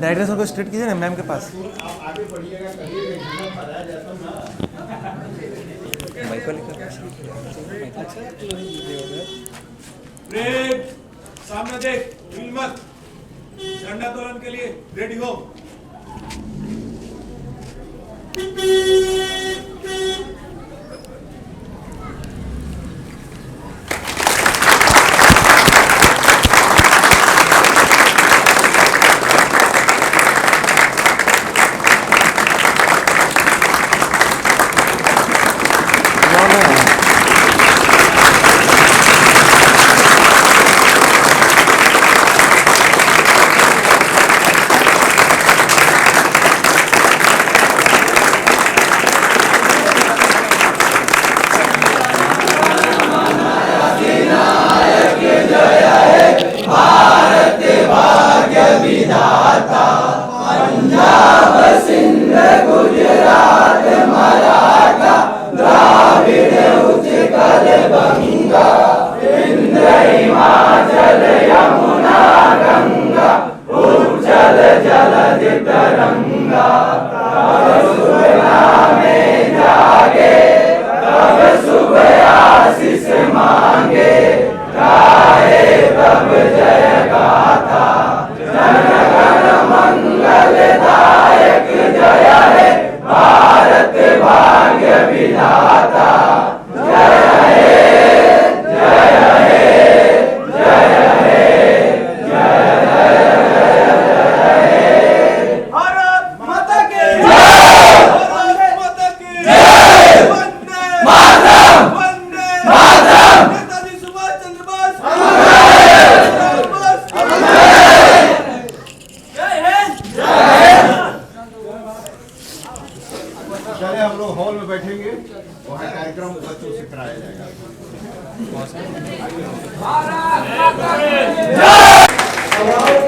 Director sir को straight कीजिए ना मैम के पास। सामने देख, हिल मत। झंडा तोलन के लिए रेडी हो। हम लोग हॉल में बैठेंगे, वहाँ कार्यक्रम बच्चों से कराया जाएगा।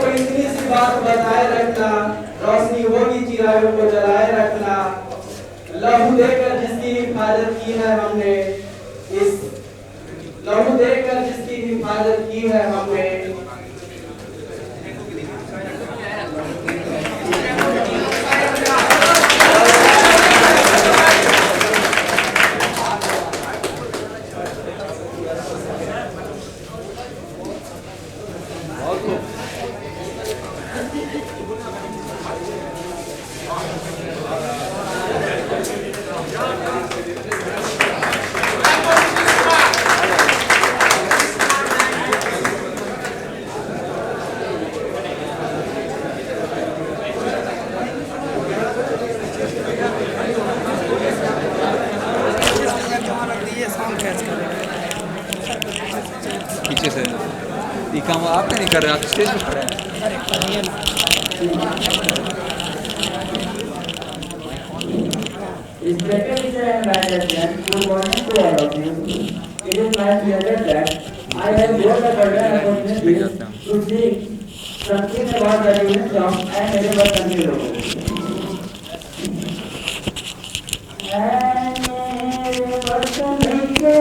को इतनी सी बात बताए रखना, रोशनी होगी चिरागों को जलाए रखना। लहू देकर जिसकी हिफाजत की है हमने, इस लहू देकर जिसकी हिफाजत की है हमने, पीछे से ये काम आप नहीं कर रहे, आप स्टेज पे खड़े हैं। It's better to say and good morning to all of you. It is my pleasure that I have got the golden opportunity to speak something about the Union song and मेरे वतन के लोगों। मेरे वतन के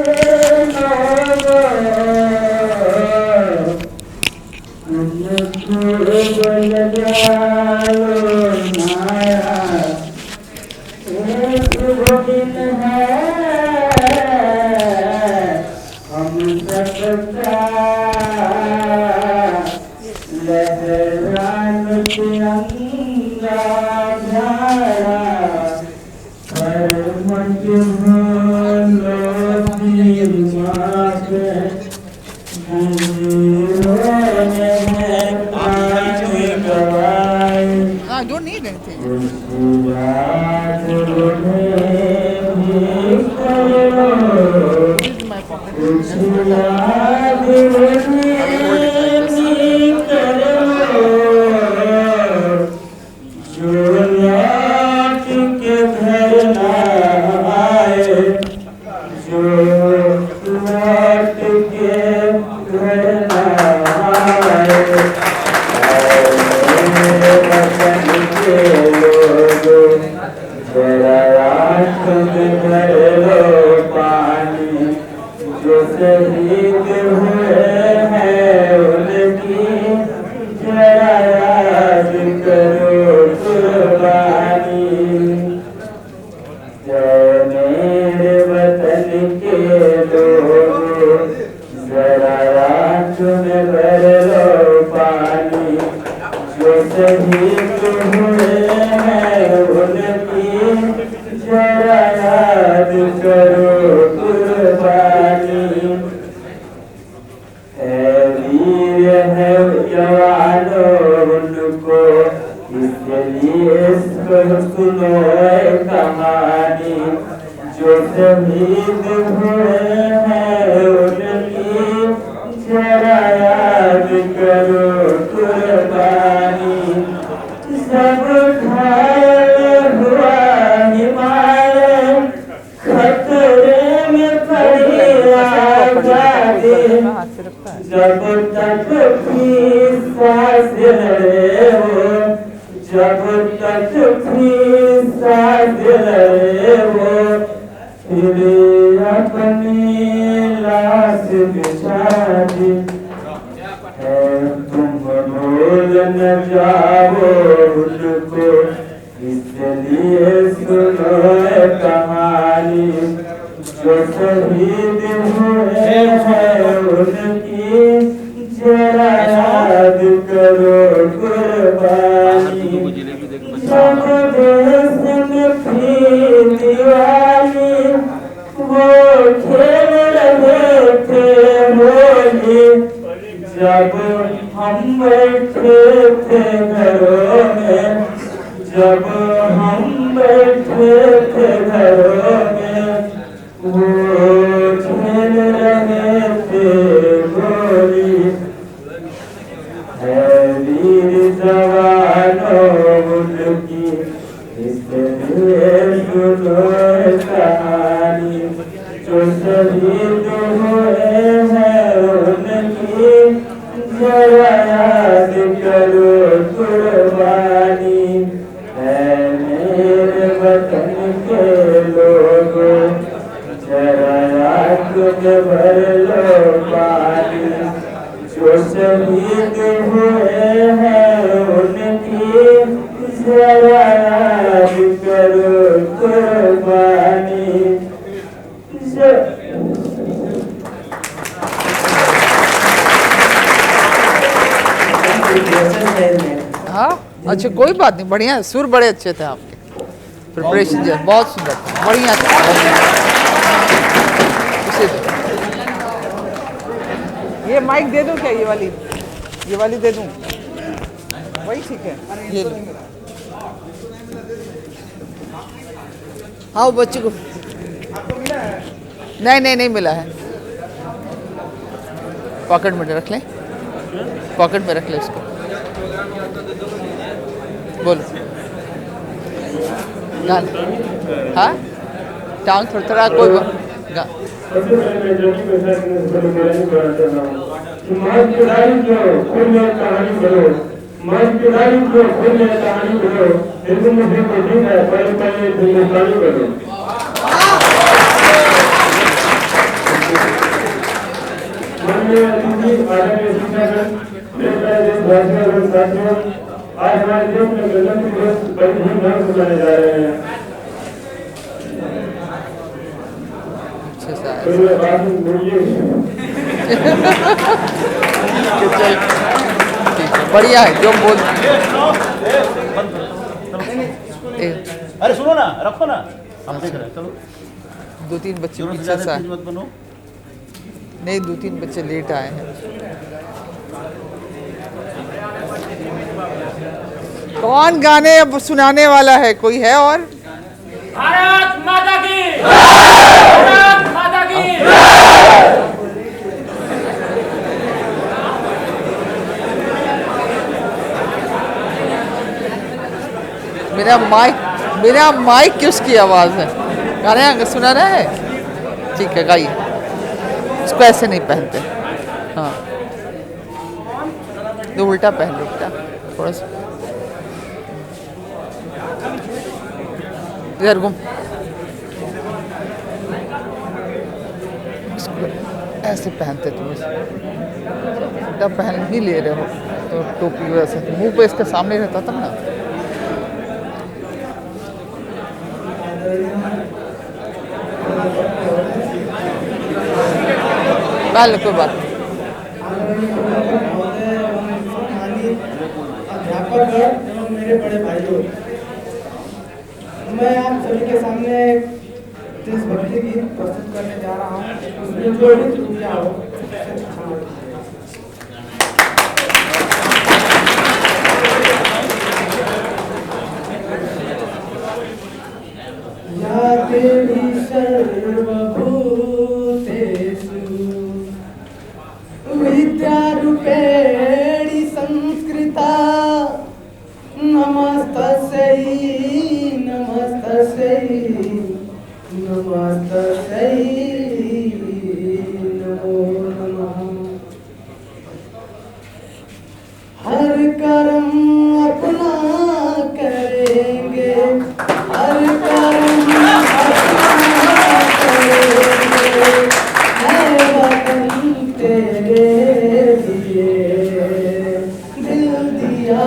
I don't need anything. This is my pocket. शहीद हुए हैं उनकी जरा याद करो। मेरे वतन के लोगों जरा आँख में भर लो पानी, जो शहीद हुए हैं उनकी जरा याद करो कुर्बानी। है वीर है जवानों उनको, इसलिए सुनो कहानी, जो शहीद हुए हैं उनकी जरा याद करो कुर्बानी। सब घायल हुआ हिमालय, खतरे में पड़ी आजादी, जब तक भी सांस लड़े हो, जब तक भी सांस लड़े हो, फिर अपनी लाश बिछा दी। तुम भूल न जाओ उनको, इसलिए सुनो कहानी, जो शहीद हुए हैं उनकी जरा याद करो कुर्बानी। जब देश में थी दिवाली, वो खेल रहे थे होली, जब हम बैठे थे घरों में, जब हम बैठे थे घरों में, वो खेल रहे थे गोली। है वीर जवानों उनकी, इसलिए सुनो कहानी, जो शहीद हुए हैं उनकी जरा याद करो कुर्बानी। है मेरे वतन के लोगों जरा आँख में भर लो पानी, जो शहीद हुए हैं उनकी जरा याद करो कुर्बानी। हाँ अच्छा कोई बात नहीं, बढ़िया सुर बड़े अच्छे थे आपके, प्रिपरेशन जो बहुत सुंदर था, बढ़िया था। उसे दो। ये माइक दे दूं क्या, ये वाली दे दूं, वही ठीक है, ये लो। हाँ वो बच्चे को नहीं मिला है, पॉकेट में रख लें, पॉकेट में रख ले इसको। बोलो गाना, हाँ टांग थोड़ा कोई गा। आज हमारे देश में गणतंत्र दिवस बड़े धूमधाम से मनाए जा रहे हैं। बढ़िया है जो बोल। अरे सुनो ना, रखो ना, हम देख रहे हैं। चलो 2-3 बच्चे मत बनो। नहीं 2-3 बच्चे लेट आए हैं। कौन गाने अब सुनाने वाला है, कोई है और? भारत माता की, भारत माता की। मेरा माइक किसकी आवाज है? गाने सुनाना है, ठीक है गाइए। इसको ऐसे नहीं पहनते, हाँ तो उल्टा पहन लो, उल्टा थोड़ा सा इधर घूम। ऐसे पहनते तुम, उल्टा पहन ही ले रहे हो तो टोपी वैसे मुंह पे इसके सामने रहता था ना। कल कोई बात नहीं। अध्यापक एवं मेरे बड़े भाइयों, मैं आप सभी के सामने देशभक्ति गीत प्रस्तुत करने जा रहा हूँ। उसमें जो भी त्रुटियां हो या देवी सर्वभूतेषु विद्यारूपेण संस्कृता नमस्तस्यै नमस्तस्यै नमस्तस्यै नमो नमः। हर कर्म अपना करेंगे, हर कर्म अपना करेंगे, है वतन तेरे लिए दिल दिया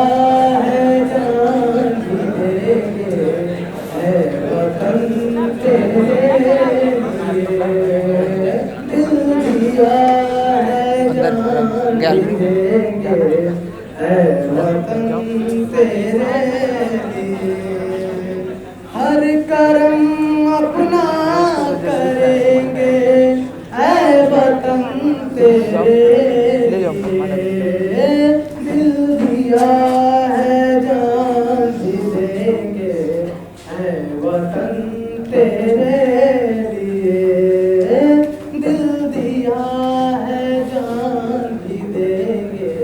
है जान भी देंगे, है वतन तेरे लिए दिल दिया है जान भी देंगे, है वतन तेरे लिए। हर कर्म अपना करेंगे, है वतन तेरे लिए दिल दिया है जान भी देंगे, है वतन तेरे लिए दिल दिया है जान भी देंगे,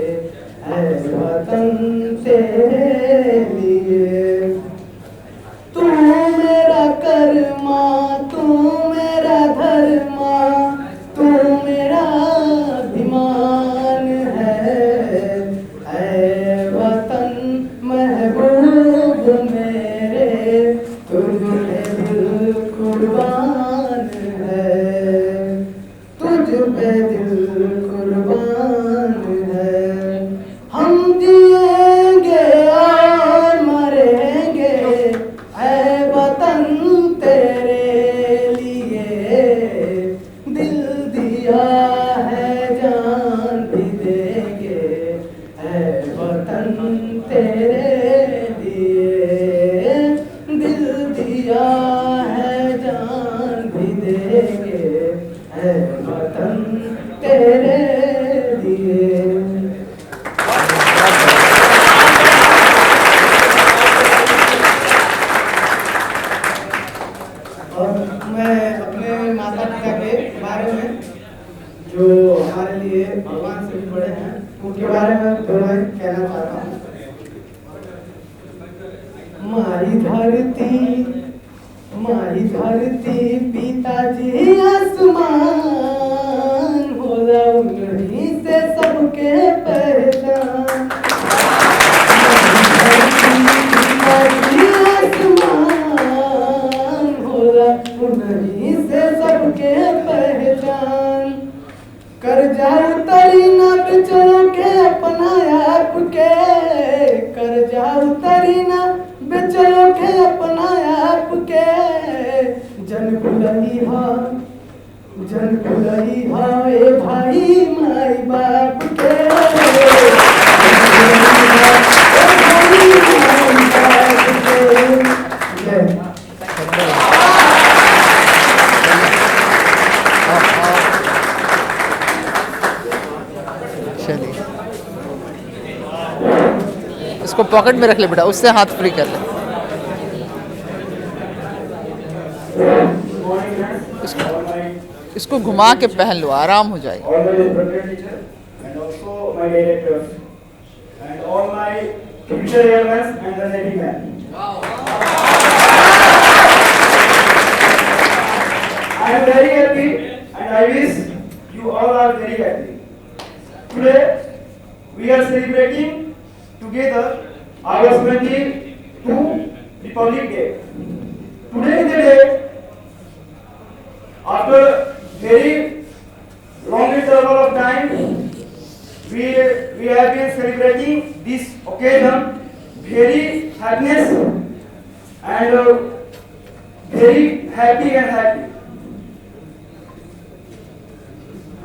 है वतन तेरे लिए। तू मेरा कर्मा, तू मेरा धर्मा, तू मेरा अभिमान है वतन महबूब मेरे, तुझ पे दिल कुर्बान है, तुझ पे दिल कुर्बान है। हम जिएंगे और मरेंगे, है वतन तेरे लिए दिल दिया है जान भी देंगे, है वतन तेरे लिए दिल दिया है जान भी देंगे, है वतन तेरे लिए। और मैं अपने माता पिता के बारे में, जो हमारे लिए भगवान से भी बड़े हैं, उनके बारे में दो लाइन कहना चाहता हूँ। मारी धरती पिताजी आसमान, होला उन्हीं से सबके पहचान। पिताजी आसमान, होला उन्हीं से सबके पहचान। कर जाओ तरी ना बेचलो के अपना आप के, कर जाओ तरी ना बेचलो के अपना आप के। जन भुलई हा ए भाई माई बाप के, चलिए इसको पॉकेट में रख ले बेटा, उससे हाथ फ्री कर ले। इसको घुमा के पहन लो, आराम हो जाएगा। all my respected teachers and also my directors and all my future airmen and the Navy men. I am very happy and I wish you all are very happy. Today we are celebrating together August 22 Republic Day. Today is the day after very long interval of time we have been celebrating this occasion very happiness and very happy and happy.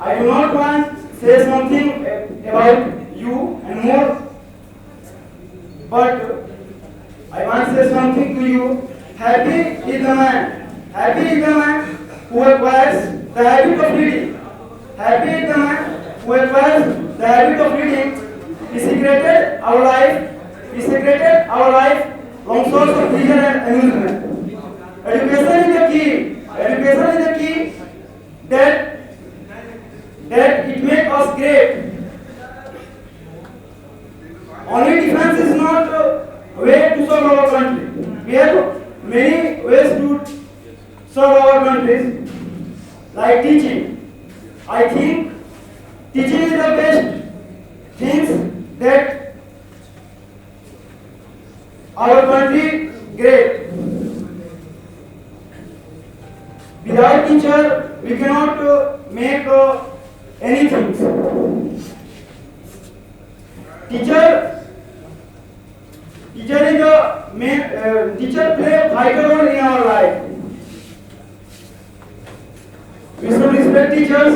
I do not want to say something about you and more, but I want to say something to you. Happy is the man. Happy is the man who acquires the habit of reading. Happy is the man who acquires the habit of reading. He secreted our life. He secreted our life long source of pleasure and amusement. Education is the key. Education is the key that it makes us great. Only defense is not a way to serve our country. We have many ways to serve our countries, like teaching. I think teaching is the best things that our country great. Without teacher, we cannot make anything. Teacher is the main. Teacher play a vital role in our life. We should respect teachers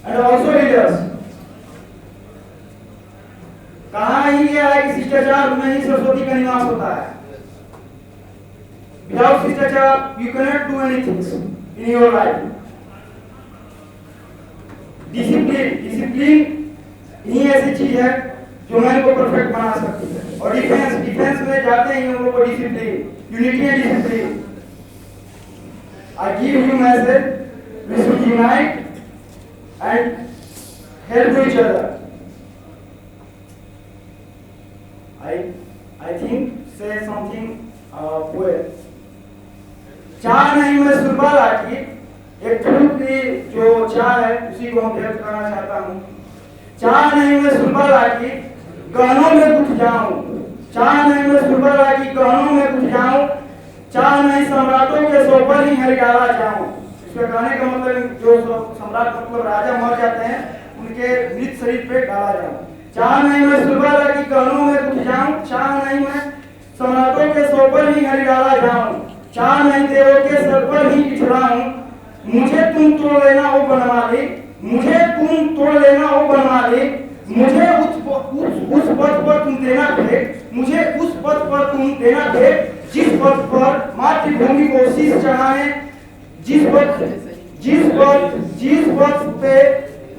and also leaders. कहाँ ही गया है कि शिष्टाचार में ही सरस्वती का निवास होता है. Without शिष्टाचार, you cannot do anything in your life. Discipline ही ऐसी चीज है जो मैन को परफेक्ट बना सकती है. और डिफेंस में जाते हैं हम लोग को discipline, unity and discipline. I give you message, we should unite and help each other. I think say something poet. चाह नहीं मैं सुरबाला की एक फूल की जो चाह है उसी को हम व्यक्त करना चाहता हूँ. चाह नहीं मैं सुरबाला की गहनों में कुछ जाऊं. चाह नहीं मैं सुरबाला की गहनों में कुछ जाऊं. चाह नहीं सम्राटों के सौ पर ही हरियाला जाऊं. इसका कहने का मतलब जो सम्राट मतलब राजा मर जाते हैं उनके मृत शरीर पे डाला जाऊं. चाह नहीं मैं सुरबाला की गहनों में कुछ जाऊं. चाह नहीं मैं सम्राटों के सौ पर ही हरियाला जाऊं. चाह नहीं देवों के सर पर ही इठलाऊं. मुझे तुम तोड़ लेना वो बनवा दे. मुझे तुम तोड़ लेना वो बनवा दे. मुझे उस पद पर तुम देना भेंट. मुझे उस पद पर तुम देना भेंट जिस पद पर मातृभूमि को शीश चढ़ाए. जिस पद पे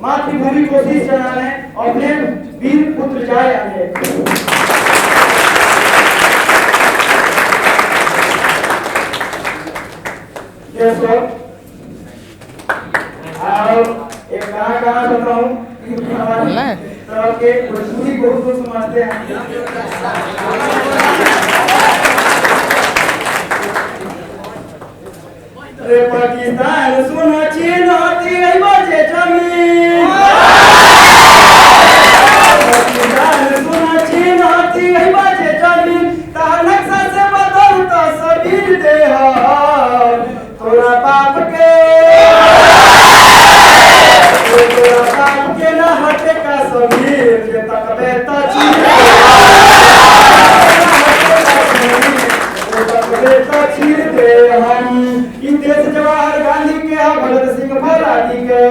मातृभूमि को शीश चढ़ाने अपने वीर पुत्र जाए आगे. Yes, sir. एक गाना सुनता हूँ के भोजपुरी बहुत लोग समझते हैं. रे पाकिस्तान सुना चीन आती है बजे जमीन. पाकिस्तान सुना चीन आती है बजे जमीन. तार नक्शा से बदलता सबीर दे तोरा बाप के ना हटे का समीर जे तक बेता चीर दे हम. इन देश जवाहर गांधी के भगत सिंह फौलादी के.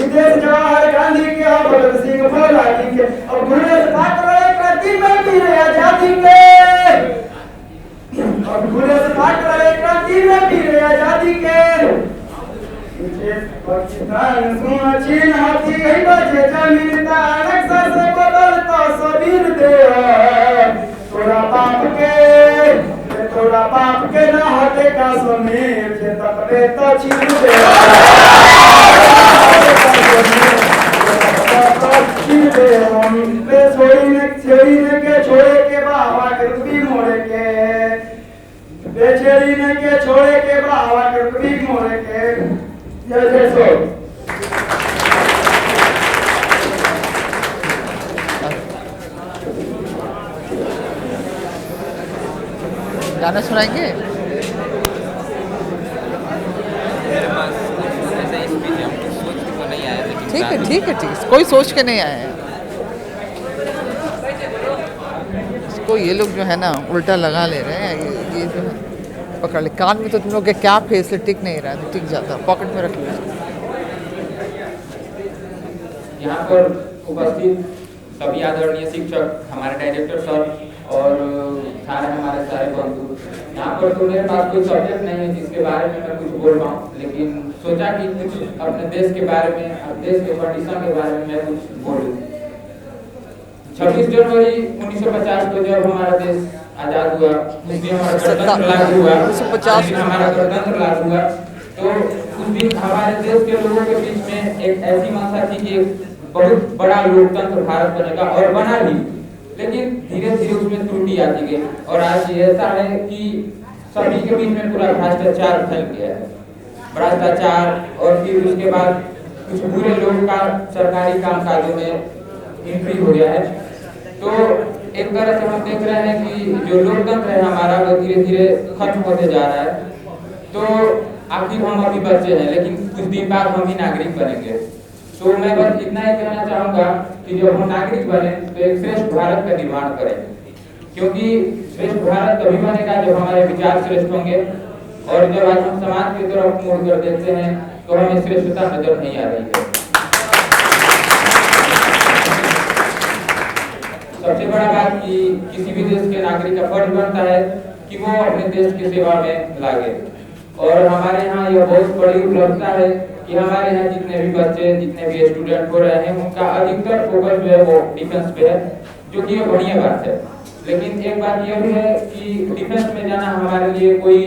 इन देश जवाहर गांधी के भगत सिंह फौलादी के. और गुरेज ठाकुर क्रांति में वीर आजादी के. और गुरेज ठाकुर क्रांति में वीर आजादी के. पाकिस्तान सुना चीन आती है बजे जमीन. नक्शा से बदलता सबीर दे तोरा बाप के ना हटे का समीर जे तक बेता चीर दे. छेड़ी ने के छोड़े के बाबा के रुपी मोड़े के. बेचेड़ी ने के छोड़े के बाबा के रुपी मोड़े के. जय सो. गाना सुनाएंगे. ठीक है ठीक है ठीक है. कोई सोच के नहीं आया है. इसको ये लोग जो है ना उल्टा लगा ले रहे हैं. ये जो है पकड़ ले. कान में तो तुम लोग के क्या फेस से टिक नहीं रहा है. टिक जाता. पॉकेट में रख लो. यहाँ पर उपस्थित सभी आदरणीय शिक्षक, हमारे डायरेक्टर सर और सारे हमारे सारे बंधु, यहाँ पर तो मेरे पास कोई सब्जेक्ट नहीं है जिसके बारे में मैं कुछ बोल पाऊँ, लेकिन सोचा कि कुछ अपने देश के बारे में, देश के कंडीशन के बारे में मैं कुछ बोलूँ। 26 जनवरी 1950 को जब हमारा देश आजाद हुआ, उस दिन हमारा गणतंत्र लागू हुआ, 1950 हमारा गणतंत्र लागू हुआ, तो उस दिन हमारे देश के लोगों के बीच में एक ऐसी मंशा थी कि बहुत बड़ा लोकतंत्र भारत बनेगा, और बना भी, लेकिन धीरे धीरे उसमें त्रुटि आती गई। और आज ऐसा है कि सभी के बीच में पूरा भ्रष्टाचार फैल गया है, भ्रष्टाचार, और फिर उसके बाद कुछ बुरे लोगों का सरकारी कामकाजों में एंट्री हो गया है। तो एक तरह से हम देख रहे हैं कि जो लोकतंत्र है हमारा वो धीरे धीरे खत्म होते जा रहा है। तो आखिर हम अभी बच्चे हैं, लेकिन कुछ दिन बाद हम ही नागरिक बनेंगे। तो मैं बस इतना ही कहना चाहूँगा कि जब हम नागरिक बने तो एक श्रेष्ठ भारत का निर्माण करें, क्योंकि श्रेष्ठ भारत तभी बनेगा जब हमारे विचार श्रेष्ठ होंगे। और जब आज हम समाज की तरफ मुड़ कर देखते हैं तो हमें श्रेष्ठता नजर नहीं आ रही है। सबसे बड़ा बात कि किसी भी देश के नागरिक का फर्ज बनता है कि वो अपने देश की सेवा में लागे। और हमारे यहाँ यह बहुत बड़ी उपलब्धता है कि हमारे यहाँ जितने भी बच्चे, जितने भी स्टूडेंट हो रहे हैं, उनका अधिकतर फोकस जो है वो डिफेंस पे है, जो कि ये बढ़िया बात है। लेकिन एक बात यह भी है कि डिफेंस में जाना हमारे लिए कोई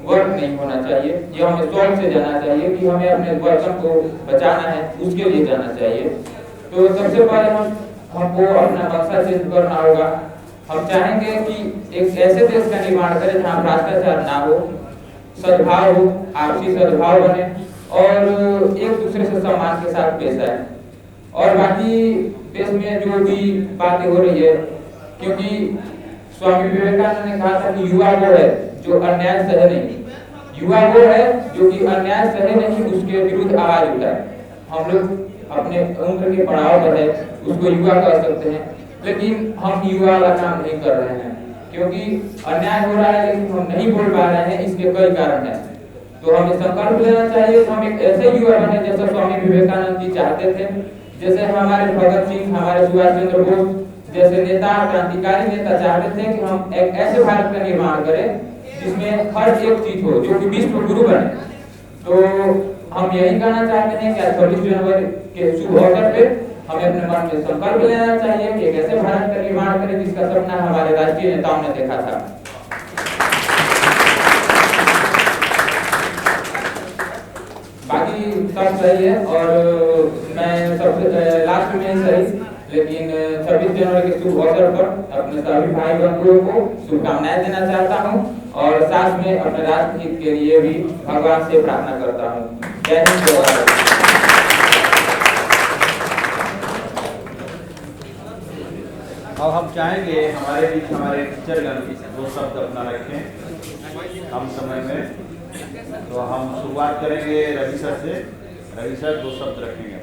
वर्क नहीं होना चाहिए, ये हमें शौक से जाना चाहिए कि हमें अपने वतन को बचाना है, उसके लिए जाना चाहिए। तो सबसे पहले हमको अपना मकसद सिद्ध करना होगा। हम चाहेंगे कि एक ऐसे देश का निर्माण करें जहाँ भ्रष्टाचार ना हो, सद्भाव हो, आपसी सद्भाव बने, और एक दूसरे से सम्मान के साथ पेश आए। और बाकी देश में जो भी बातें हो रही है, क्योंकि स्वामी विवेकानंद ने कहा था कि युवा वो है जो अन्याय सहे नहीं, युवा वो है जो कि अन्याय सहे नहीं, उसके विरुद्ध आवाज उठाए। हम लोग अपने उम्र के पड़ाव पर है, उसको युवा कह सकते हैं, लेकिन हम युवा वाला काम नहीं कर रहे हैं, क्योंकि अन्याय हो रहा है लेकिन हम नहीं बोल पा रहे हैं। इसके कई कारण हैं। तो हमें संकल्प लेना चाहिए कि हम एक ऐसे युवा बने जैसा स्वामी विवेकानंद जी चाहते थे, जैसे हमारे भगत सिंह, हमारे सुभाष चंद्र बोस जैसे नेता, क्रांतिकारी नेता चाहते थे कि हम एक ऐसे भारत का निर्माण करें जिसमें हर एक चीज हो, जो कि विश्व गुरु बने। तो हम यही कहना चाहते हैं कि 26 जनवरी के शुभ अवसर पे हमें अपने मन में संकल्प लेना चाहिए कि एक ऐसे भारत का निर्माण करें जिसका सपना हमारे राष्ट्रीय नेताओं ने देखा था। बाकी सब सही है, और मैं सबसे लास्ट में सही, लेकिन 26 जनवरी के शुभ अवसर पर अपने सभी भाई बंधुओं को शुभकामनाएं देना चाहता हूं, और साथ में अपने राष्ट्र हित के लिए भी भगवान से प्रार्थना करता हूं। जय हिंद, जय भारत। अब हम चाहेंगे हमारे बीच हमारे टीचरगण दो शब्द अपना रखें कम समय में। तो हम शुरुआत करेंगे रवि सर से। रवि सर 2 शब्द रखेंगे।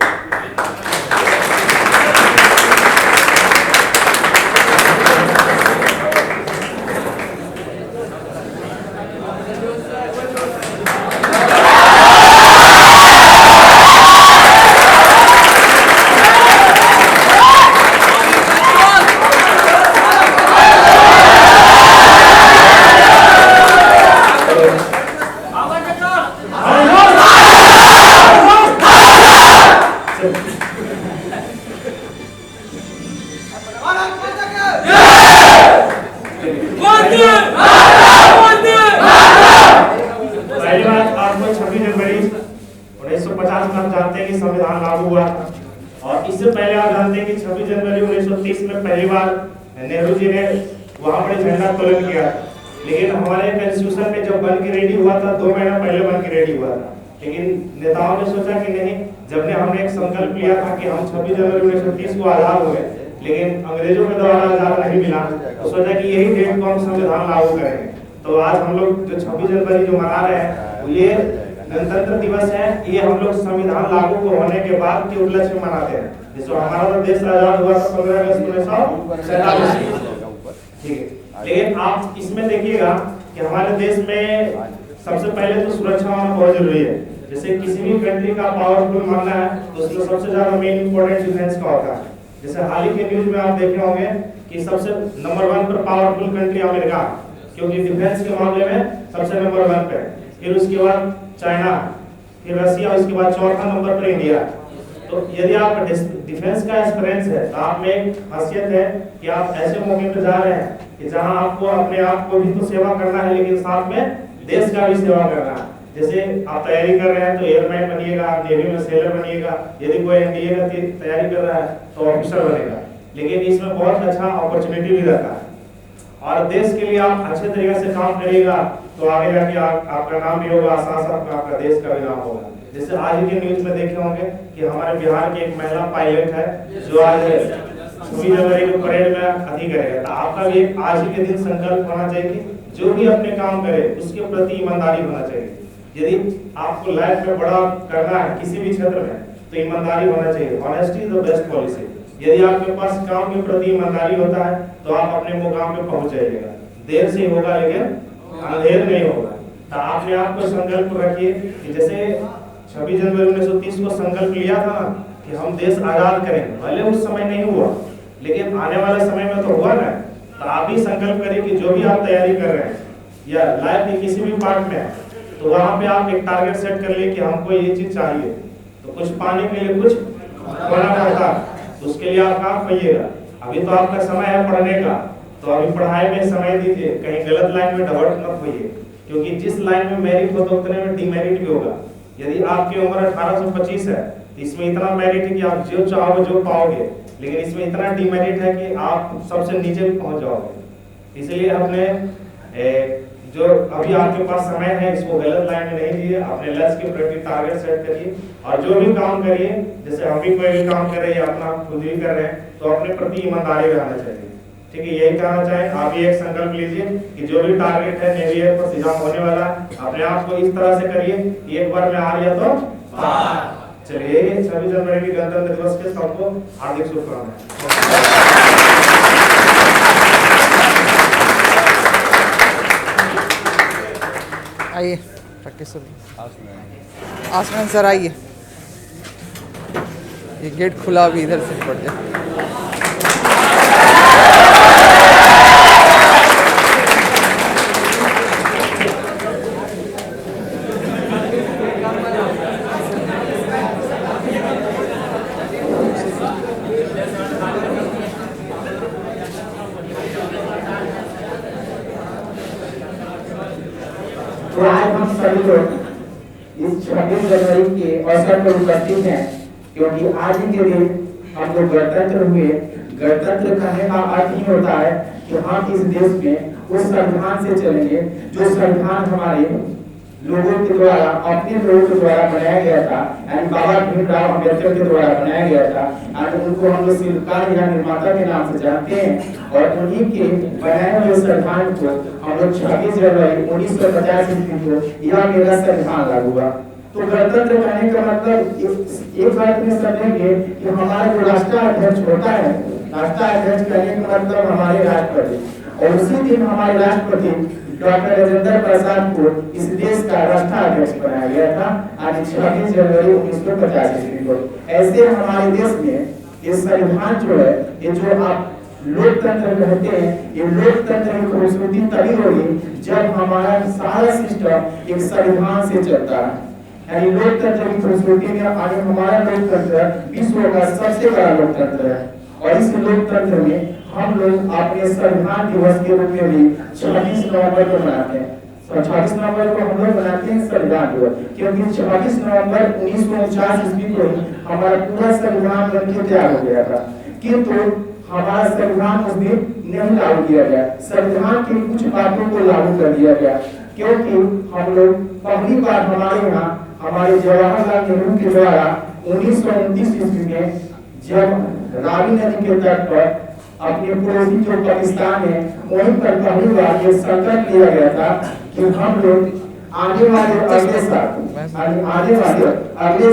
संविधान लागू हुआ था, और इससे पहले आप जानते हैं कि 26 जनवरी 1930 में पहली बार नेहरू जी ने वहां पर झंडा तोलन किया। लेकिन हमारे कॉन्स्टिट्यूशन में जब बन के रेडी हुआ था 2 महीना पहले बन के रेडी हुआ था, लेकिन नेताओं ने सोचा कि नहीं, जब ने हमने एक संकल्प लिया था कि हम 26 जनवरी 1930 को आजाद हुए, लेकिन अंग्रेजों के द्वारा आजाद नहीं मिला, तो सोचा कि यही डेट को हम संविधान लागू करेंगे। तो आज हम लोग जो 26 जनवरी जो मना रहे हैं ये गणतंत्र दिवस है। ये हम लोग संविधान लागू होने के बाद के उपलक्ष्य में मनाते हैं। जिसमें हमारा तो देश आजाद हुआ था 15 अगस्त 1947। ठीक है, लेकिन आप इसमें देखिएगा कि हमारे देश में सबसे पहले तो सुरक्षा होना बहुत जरूरी है। जैसे किसी भी कंट्री का पावरफुल मानना है तो उसमें सबसे ज्यादा मेन इंपॉर्टेंट डिफेंस का होता है। जैसे हाल ही के न्यूज में आप देखे होंगे कि सबसे नंबर 1 पर पावरफुल कंट्री अमेरिका, क्योंकि डिफेंस के मामले में सबसे नंबर 1 पे, फिर उसके बाद चाइना, फिर रशिया, उसके बाद चौथा नंबर पर इंडिया। तो यदि आप डिफेंस का एक्सपीरियंस है तो आप में एक खासियत है कि आप ऐसे मौके पर जा रहे हैं कि जहां आपको अपने आप को भी तो सेवा करना है, लेकिन साथ में देश का भी सेवा करना है। जैसे आप तैयारी कर रहे हैं तो एयरमैन बनिएगा, नेवी में सेलर बनिएगा, यदि कोई एनडीए का तैयारी कर रहा है तो ऑफिसर बनेगा। लेकिन इसमें बहुत अच्छा अपॉर्चुनिटी भी रहता है और देश के लिए आप अच्छे तरीके से काम करिएगा तो आगे जाके आपका नाम भी होगा, साथ साथ में आपका देश का भी नाम होगा। जैसे आज के न्यूज में देखे होंगे कि हमारे बिहार की एक महिला पायलट है जो आज 26 जनवरी को परेड में अति करेगा। तो आपका भी आज ही के दिन संकल्प होना चाहिए कि जो भी अपने काम करे उसके प्रति ईमानदारी होना चाहिए। यदि आपको लाइफ में बड़ा करना है किसी भी क्षेत्र में तो ईमानदारी होना चाहिए। Honesty is the best policy. यदि आपके पास काम के प्रति ईमानदारी होता है तो आप अपने मुकाम पे पहुंच जाइएगा। देर से होगा लेकिन अंधेर नहीं होगा। तो आपने आपको संकल्प रखिए कि जैसे 26 जनवरी 1930 को संकल्प लिया था ना कि हम देश आजाद करेंगे, भले उस समय नहीं हुआ लेकिन आने वाले समय में तो हुआ ना। तो आप भी संकल्प करिए कि जो भी आप तैयारी कर रहे हैं या लाइफ के किसी भी पार्ट में तो वहां पे आप एक टारगेट सेट कर लिए कि हमको ये चीज चाहिए, तो कुछ पाने के लिए कुछ खोना पड़ता है, तो उसके लिए आप काम करिएगा। अभी तो आपका समय है पढ़ने का, तो अभी पढ़ाई में समय दीजिए, कहीं गलत लाइन में डाइवर्ट मत होइए, क्योंकि जिस लाइन में मेरिट होता है उतने में डिमेरिट भी होगा। यदि आपकी उम्र 18 से 25 है तो इसमें इतना मेरिट है कि आप जो चाहोगे जो पाओगे, लेकिन इसमें इतना डिमेरिट है कि आप सबसे नीचे भी पहुंच जाओगे। इसलिए अपने जो अभी आपके पास समय है इसको गलत लाइन में नहीं दिए, अपने लक्ष्य के प्रति टारगेट सेट करिए और जो भी काम करिए, जैसे हम भी कोई भी काम कर रहे हैं या अपना खुद भी कर रहे हैं तो अपने प्रति ईमानदारी रहना चाहिए। ठीक है, यही कहना चाहें। आप भी एक संकल्प लीजिए कि जो भी टारगेट है नेवी एयरफोर्स एग्जाम होने वाला है, अपने आप को इस तरह से करिए कि एक बार में आ गया तो चलिए 26 जनवरी की गणतंत्र दिवस के सबको हार्दिक शुभकामनाएं। आइए प्रैक्टिस आसमान सर आइए, ये गेट खुला भी इधर से पड़ जाए। तो आज हम सभी लोग इस 26 जनवरी के अवसर पर उपस्थित हैं क्योंकि आज ही के दिन हम लोग गणतंत्र हुए। गणतंत्र कहने का अर्थ ही होता है कि हम इस देश में उस संविधान से चलेंगे जो संविधान हमारे लोगों के द्वारा, अपने लोगों के द्वारा बनाया गया था, एंड बाबा भीमराव अम्बेडकर के द्वारा बनाया गया था। एंड उनको हम लोग शिल्पकार या निर्माता के नाम से जानते हैं और उन्हीं के बनाए हुए संविधान को हम लोग 26 जनवरी 1950 ईस्वी को यह मेरा संविधान लागू हुआ। तो गणतंत्र कहने का मतलब एक बात में समझेंगे कि हमारा जो राष्ट्राध्यक्ष होता है, राष्ट्राध्यक्ष कहने का मतलब हमारे राष्ट्रपति, और उसी दिन हमारे राष्ट्रपति डॉक्टर राजेंद्र प्रसाद को इस देश का राष्ट्राध्यक्ष बनाया गया था आज 26 जनवरी 1950 ईस्वी को। ऐसे हमारे देश में ये संविधान जो है, ये जो आप लोकतंत्र कहते हैं, ये लोकतंत्र की खूबसूरती तभी होगी जब हमारा सारा सिस्टम एक संविधान से चलता है। यानी लोकतंत्र की खूबसूरती में आगे हमारा लोकतंत्र विश्व का सबसे बड़ा लोकतंत्र है और इस लोकतंत्र में हम लोग अपने संविधान दिवस के रूप में भी 26 नवंबर को मनाते हैं। 26 नवंबर को हम लोग मनाते हैं संविधान दिवस, क्योंकि 26 नवंबर 1949 ईस्वी को हमारा पूरा संविधान बनकर तैयार हो गया था, किंतु हमारा संविधान उस दिन नहीं लागू किया गया। संविधान की कुछ बातों को लागू कर दिया गया क्योंकि हम लोग पहली बार हमारे यहाँ हमारे जवाहरलाल नेहरू के द्वारा 1929 ईस्वी में जब रावी नदी के तट पर अपने पड़ोसी जो पाकिस्तान है वहीं पर पहली बार ये संकल्प लिया गया था कि हम लोग आने वाले अगले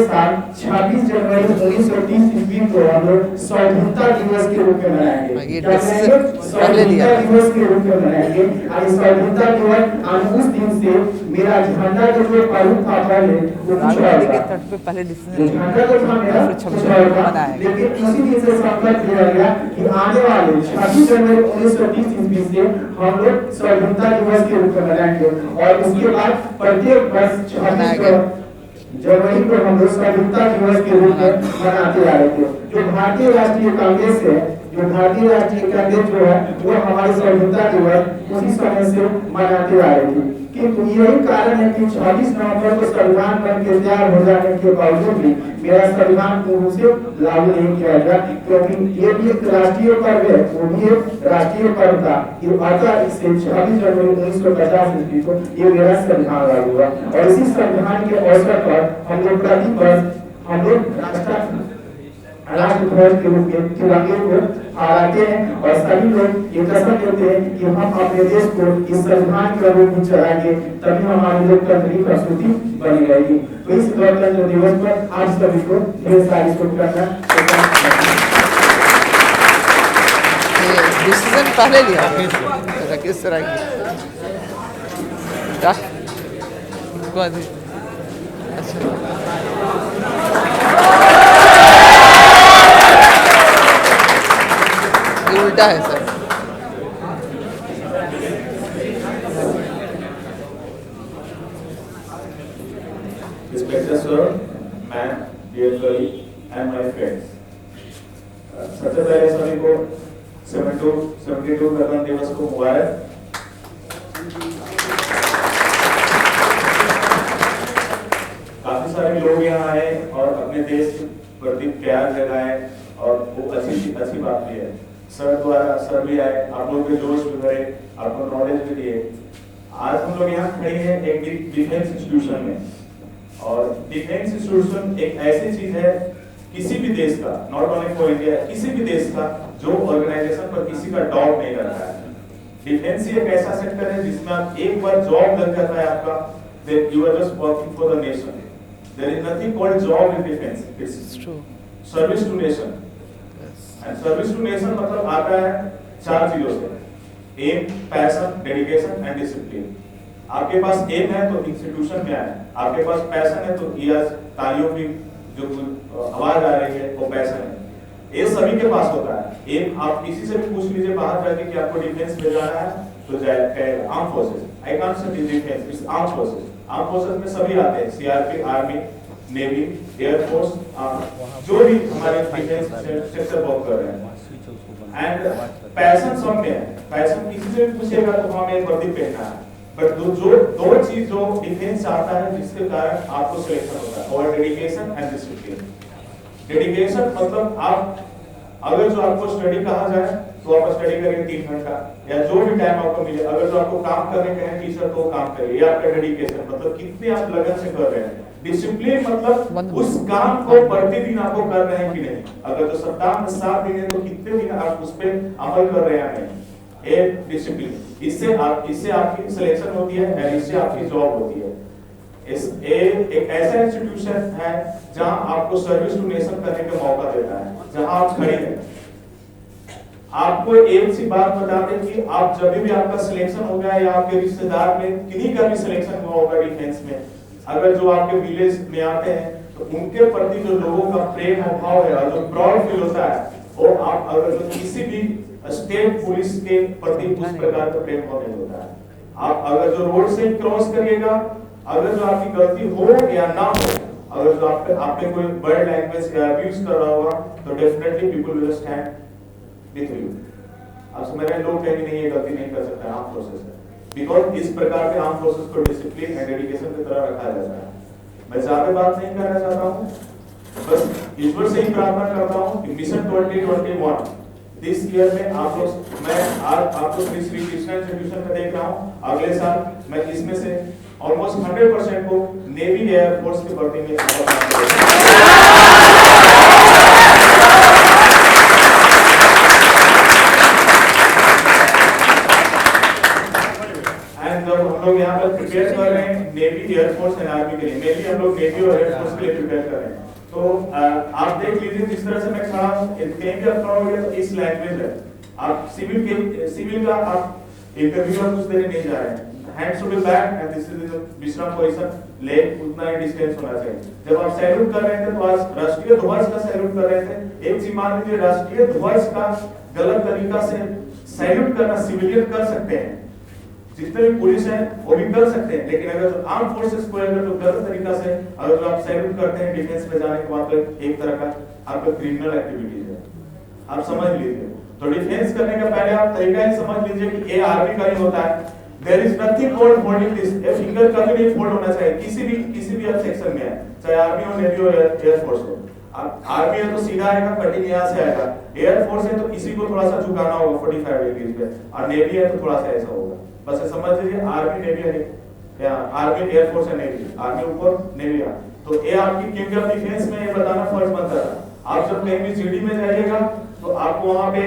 साल 26 जनवरी 1930 ईस्वी को हम लोग स्वाधीनता दिवस के रूप में मनाएंगे। स्वाधीनता दिवस के रूप में मनाएंगे। स्वाधीनता दिवस उस दिन से मेरा झंडा जो पहलू था पहले वो कुछ और के था। तट पे पहले जो डिसीजन झंडा जो था मेरा कुछ और था, लेकिन इसी दिन से संकल्प लिया गया कि आने वाले 26 जनवरी 1930 ईस्वी से हम लोग स्वतंत्रता दिवस के रूप में मनाएंगे और उसके बाद प्रत्येक वर्ष 26 जनवरी को हम लोग स्वतंत्रता दिवस के रूप में मनाते आ रहे थे। जो भारतीय राष्ट्रीय कांग्रेस है, जो भारतीय राष्ट्रीय कांग्रेस जो है वो हमारे स्वतंत्रता दिवस उसी समय से मनाते आ रहे थे। किंतु यही कारण है कि 26 नवंबर को संविधान बन के तैयार हो जाने के बावजूद भी मेरा संविधान पूर्ण से लागू नहीं किया गया, क्योंकि ये भी एक राष्ट्रीय पर्व है, वो भी एक राष्ट्रीय पर्व था। ये आता इससे 26 जनवरी 1950 ईस्वी को ये मेरा संविधान लागू हुआ और इसी संविधान के अवसर पर हम लोग प्रति वर्ष हम लोग राष्ट्र ध्वज के रूप में तिरंगे को फहराते हैं और सभी लोग ये कसम लेते हैं कि हम अपने देश को इस संविधान के रूप में चलाएंगे, तभी हमारी लोकतंत्र की प्रस्तुति बनी रहेगी। तो इस गणतंत्र दिवस पर आप सभी को ढेर सारी शुभकामनाएं। डिसीजन पहले लिया किस तरह की अच्छा ये उल्टा है sir. Respected sir, ma'am, dear colleague and my friends. सबसे पहले सभी को 72 गणतंत्र दिवस को मुबारक। काफी सारे लोग यहाँ आए और अपने देश के प्रति प्यार जगाए और वो अच्छी बात भी है। सर भी आए, आप लोगों के जोश भी भरे, आपको नॉलेज भी दिए। आज हम लोग यहाँ खड़े हैं एक डिफेंस इंस्टीट्यूशन में और डिफेंस इंस्टीट्यूशन एक ऐसी चीज है किसी भी देश का, नॉट ओनली फॉर इंडिया, किसी भी देश का जो ऑर्गेनाइजेशन पर किसी का डाउट नहीं रहता है। डिफेंस ही एक ऐसा सेक्टर है जिसमें आप एक बार जॉब लग जाता है आपका, then you are just working for the nation. There is nothing called job in defense. It's true. Service to nation. And service to nation मतलब आता है 4 चीजों से: aim, passion, dedication and discipline. आपके पास एम है तो इंस्टीट्यूशन में आए, आपके पास पैशन है तो ये तालियों की जो आवाज आ रही है वो पैशन है। ये सभी के पास होता है। एम आप किसी से भी पूछ लीजिए बाहर जाके कि आपको डिफेंस में जाना है तो जाए arm forces. I can't say defence, it's arm forces. Arm forces में सभी आते हैं, सीआरपी, आर्मी, नेवी, एयरफोर्स, जो भी हमारे डिफेंस सेक्टर वर्क कर रहे हैं। एंड पैशन सब में है। पैशन किसी से भी पूछेगा तो हमें वर्दी पहनना है, बट दो चीज जो डिफेंस आता है जिसके कारण आपको सिलेक्शन होता है, और डेडिकेशन एंड डिसिप्लिन। डेडिकेशन मतलब आप अगर जो आपको स्टडी कहा जाए तो आप स्टडी करेंगे 3 घंटा या जो भी टाइम आपको मिले। अगर जो आपको काम करने का है टीचर तो काम करिए, ये आपका डेडिकेशन मतलब कितने आप लगन से कर रहे हैं। डिसिप्लिन मतलब उस काम को प्रतिदिन आपको कर रहे हैं कि नहीं। अगर तो सप्ताह में 7 दिन है तो कितने दिन आप उस पर अमल कर रहे हैं नहीं। ये डिसिप्लिन, इससे आपकी सिलेक्शन होती है और इससे आपकी जॉब होती है। एक ऐसा इंस्टीट्यूशन है जहां आपको सर्विस टू नेशन करने का मौका देता है, जहां आप खड़े हैं। आपको एक सी बात बता दें कि आप जब भी आपका सिलेक्शन हो गया या आपके रिश्तेदार में किन्हीं का भी सिलेक्शन हुआ होगा डिफेंस में, अगर जो आपके विलेज में आते हैं तो उनके प्रति जो लोगों का प्रेम और भाव है और जो प्राउड फील होता है, वो आप अगर जो किसी भी स्टेट पुलिस के प्रति उस प्रकार का प्रेम भाव नहीं होता है। आप अगर जो रोड से क्रॉस करिएगा, अगर जो आपकी गलती हो या ना हो, अगर जो आपने कोई वर्ड लैंग्वेज या अब्यूज कर रहा होगा तो definitely people will stand with you. आप समझ रहे हैं, लोग कहेंगे नहीं ये गलती नहीं कर सकता आर्म फोर्सेस है, बिकॉज इस प्रकार के आर्म फोर्सेस को डिसिप्लिन एंड डेडिकेशन की तरह रखा जाता है। मैं ज्यादा बात नहीं करना चाहता हूँ, बस ईश्वर से ही प्रार्थना करता हूँ कि मिशन 2021 दिस ईयर में आप लोग, मैं आज आपको श्री कृष्णा इंस्टीट्यूशन में देख रहा हूँ, अगले साल मैं इसमें से ऑलमोस्ट 100% को नेवी एयरफोर्स की भर्ती में एंड जब हम लोग यहाँ पर प्रिपेयर कर रहे हैं नेवी, एयरफोर्स एंड आर्मी के लिए, मेनली हम लोग नेवी और एयरफोर्स के लिए प्रिपेयर कर रहे हैं। तो आप देख लीजिए जिस तरह से मैं खड़ा हूँ, कहीं भी आप खड़ा हो गया तो इस लैंग्वेज है। आप सिविल का आप इंटरव्यू और कुछ देने नहीं जा रहे हैं, hand should be back and this is विश्राम पोजीशन, लेग उतना ही डिस्टेंस होना चाहिए। जब आप सैल्यूट कर रहे थे तो आज राष्ट्रीय ध्वज का सैल्यूट कर रहे थे, एक चीज मान लीजिए राष्ट्रीय ध्वज का गलत तरीका से सैल्यूट करना सिविलियन कर सकते हैं, जितने भी पुलिस हैं वो भी कर सकते हैं, लेकिन अगर आर्म फोर्सेस को अगर तो गलत तरीका से अगर आप सैल्यूट करते हैं डिफेंस में जाने के बाद, एक तरह का आपका क्रिमिनल एक्टिविटीज है, आप समझ लीजिए। तो डिफेंस करने का पहले आप तरीका ही समझ लीजिए कि ये आर्मी का ही होता है। There is nothing called holding this, a finger कभी नहीं फोल्ड होना चाहिए किसी भी सेक्शन में है, चाहे आर्मी हो, नेवी हो, एयरफोर्स हो। आर्मी है तो सीधा आएगा, कटिंग यहाँ से आएगा, एयरफोर्स है तो किसी को थोड़ा सा झुकाना होगा 45 डिग्री पे, और नेवी है तो थोड़ा सा ऐसा होगा। बस समझ लीजिए आर्मी नेवी है या आर्मी एयरफोर्स है, नेवी आर्मी ऊपर नेवी है, तो ये आपकी क्योंकि आप डिफेंस में ये बताना फर्ज बनता है। आप जब कहीं भी जीडी में जाइएगा तो आपको वहां पे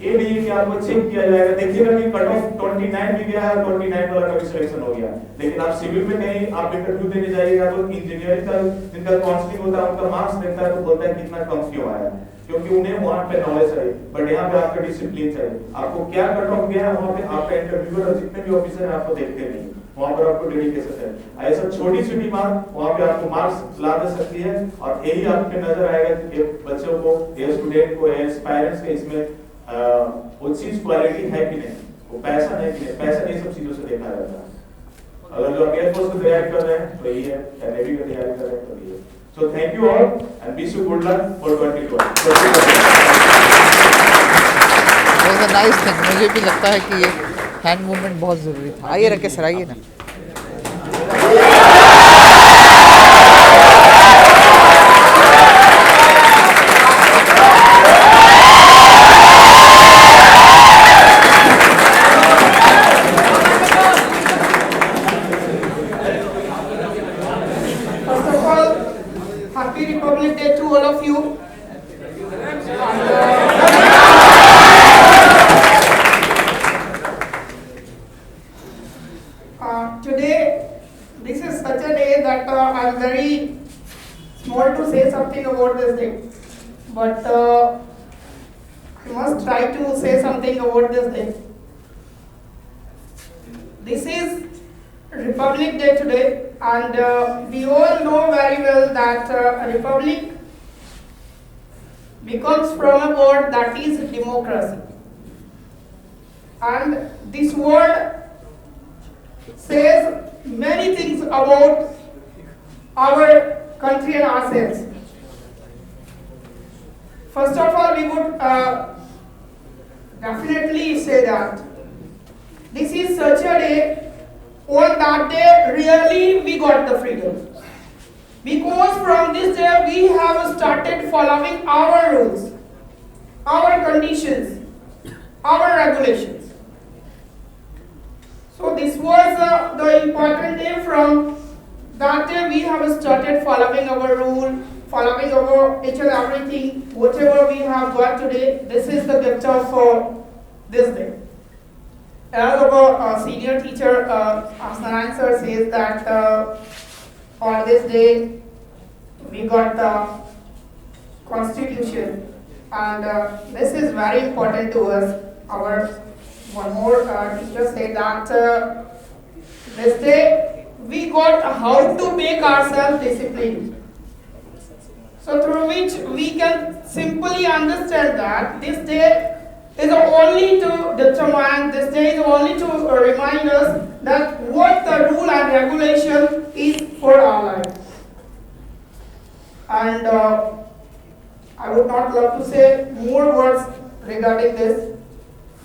ये नहीं है कि आपको चेक किया जाएगा, देखिएगा कि कट ऑफ 29 भी गया है, 29 वाला का भी सिलेक्शन हो गया, लेकिन आप सिविल में नहीं, आप इंटरव्यू देने जाइएगा तो इंजीनियरिंग का जिनका काउंसलिंग होता है उनका मार्क्स देखता है तो बोलता है कितना कम क्यों आया, क्योंकि उन्हें वहां पे नॉलेज चाहिए, बट यहाँ पे आपका डिसिप्लिन चाहिए। आपको क्या कट ऑफ गया है वहां पे आपका इंटरव्यूअर और जितने भी ऑफिसर हैं आपको देखते नहीं, वहां पर आपको डेडिकेशन है। ऐसा छोटी छोटी बात वहां पे आपको मार्क्स ला दे सकती है, और यही आपके नजर आएगा कि बच्चों को या स्टूडेंट को या पेरेंट्स के इसमें वो चीज क्वालिटी है कि नहीं, वो पैसा है कि नहीं, पैसा नहीं सब चीजों से देखा जाता है। अगर जो आप एयरफोर्स की तैयारी कर रहे हैं तो यही है, या नेवी की तैयारी कर रहे हैं तो यही है। So thank you all and wish you good luck for 2020. That's a nice thing. मुझे भी लगता है कि ये हैंड मूवमेंट बहुत जरूरी था। आइए रखे सर, आइए ना। This is Republic Day today, and we all know very well that a republic becomes from a word that is democracy. And this word says many things about our country and ourselves. First of all, we would definitely say that this is such a day, on that day really we got the freedom. Because from this day we have started following our rules, our conditions, our regulations. So this was the important day. From that day we have started following our rule, following our each and everything, whatever we have got today. This is the gift of this day. As our senior teacher Asnaran sir says that on this day we got the constitution, and this is very important to us. Our one more teacher said that this day we got how to make ourselves disciplined. So through which we can simply understand that this day is only to determine, this day is only to remind us that what the rule and regulation is for our life. And I would not love to say more words regarding this.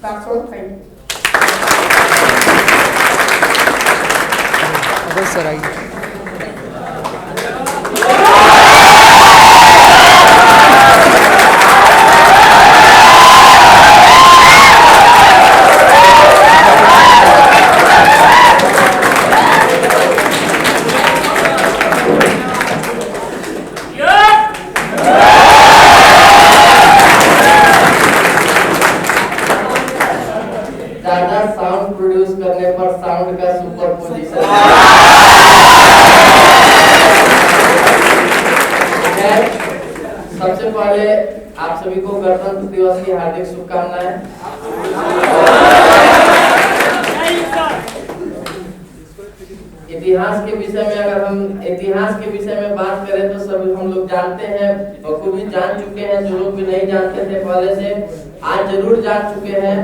That's all. Thank you. Yes, sir. Sound produce करने पर sound का super position सबसे पहले आप सभी को गणतंत्र दिवस की हार्दिक शुभकामनाएं। इतिहास के विषय में अगर हम इतिहास के विषय में बात करें तो सभी हम लोग जानते हैं, बखूबी जान चुके हैं। जो लोग भी नहीं जानते थे पहले से, आज जरूर जान चुके हैं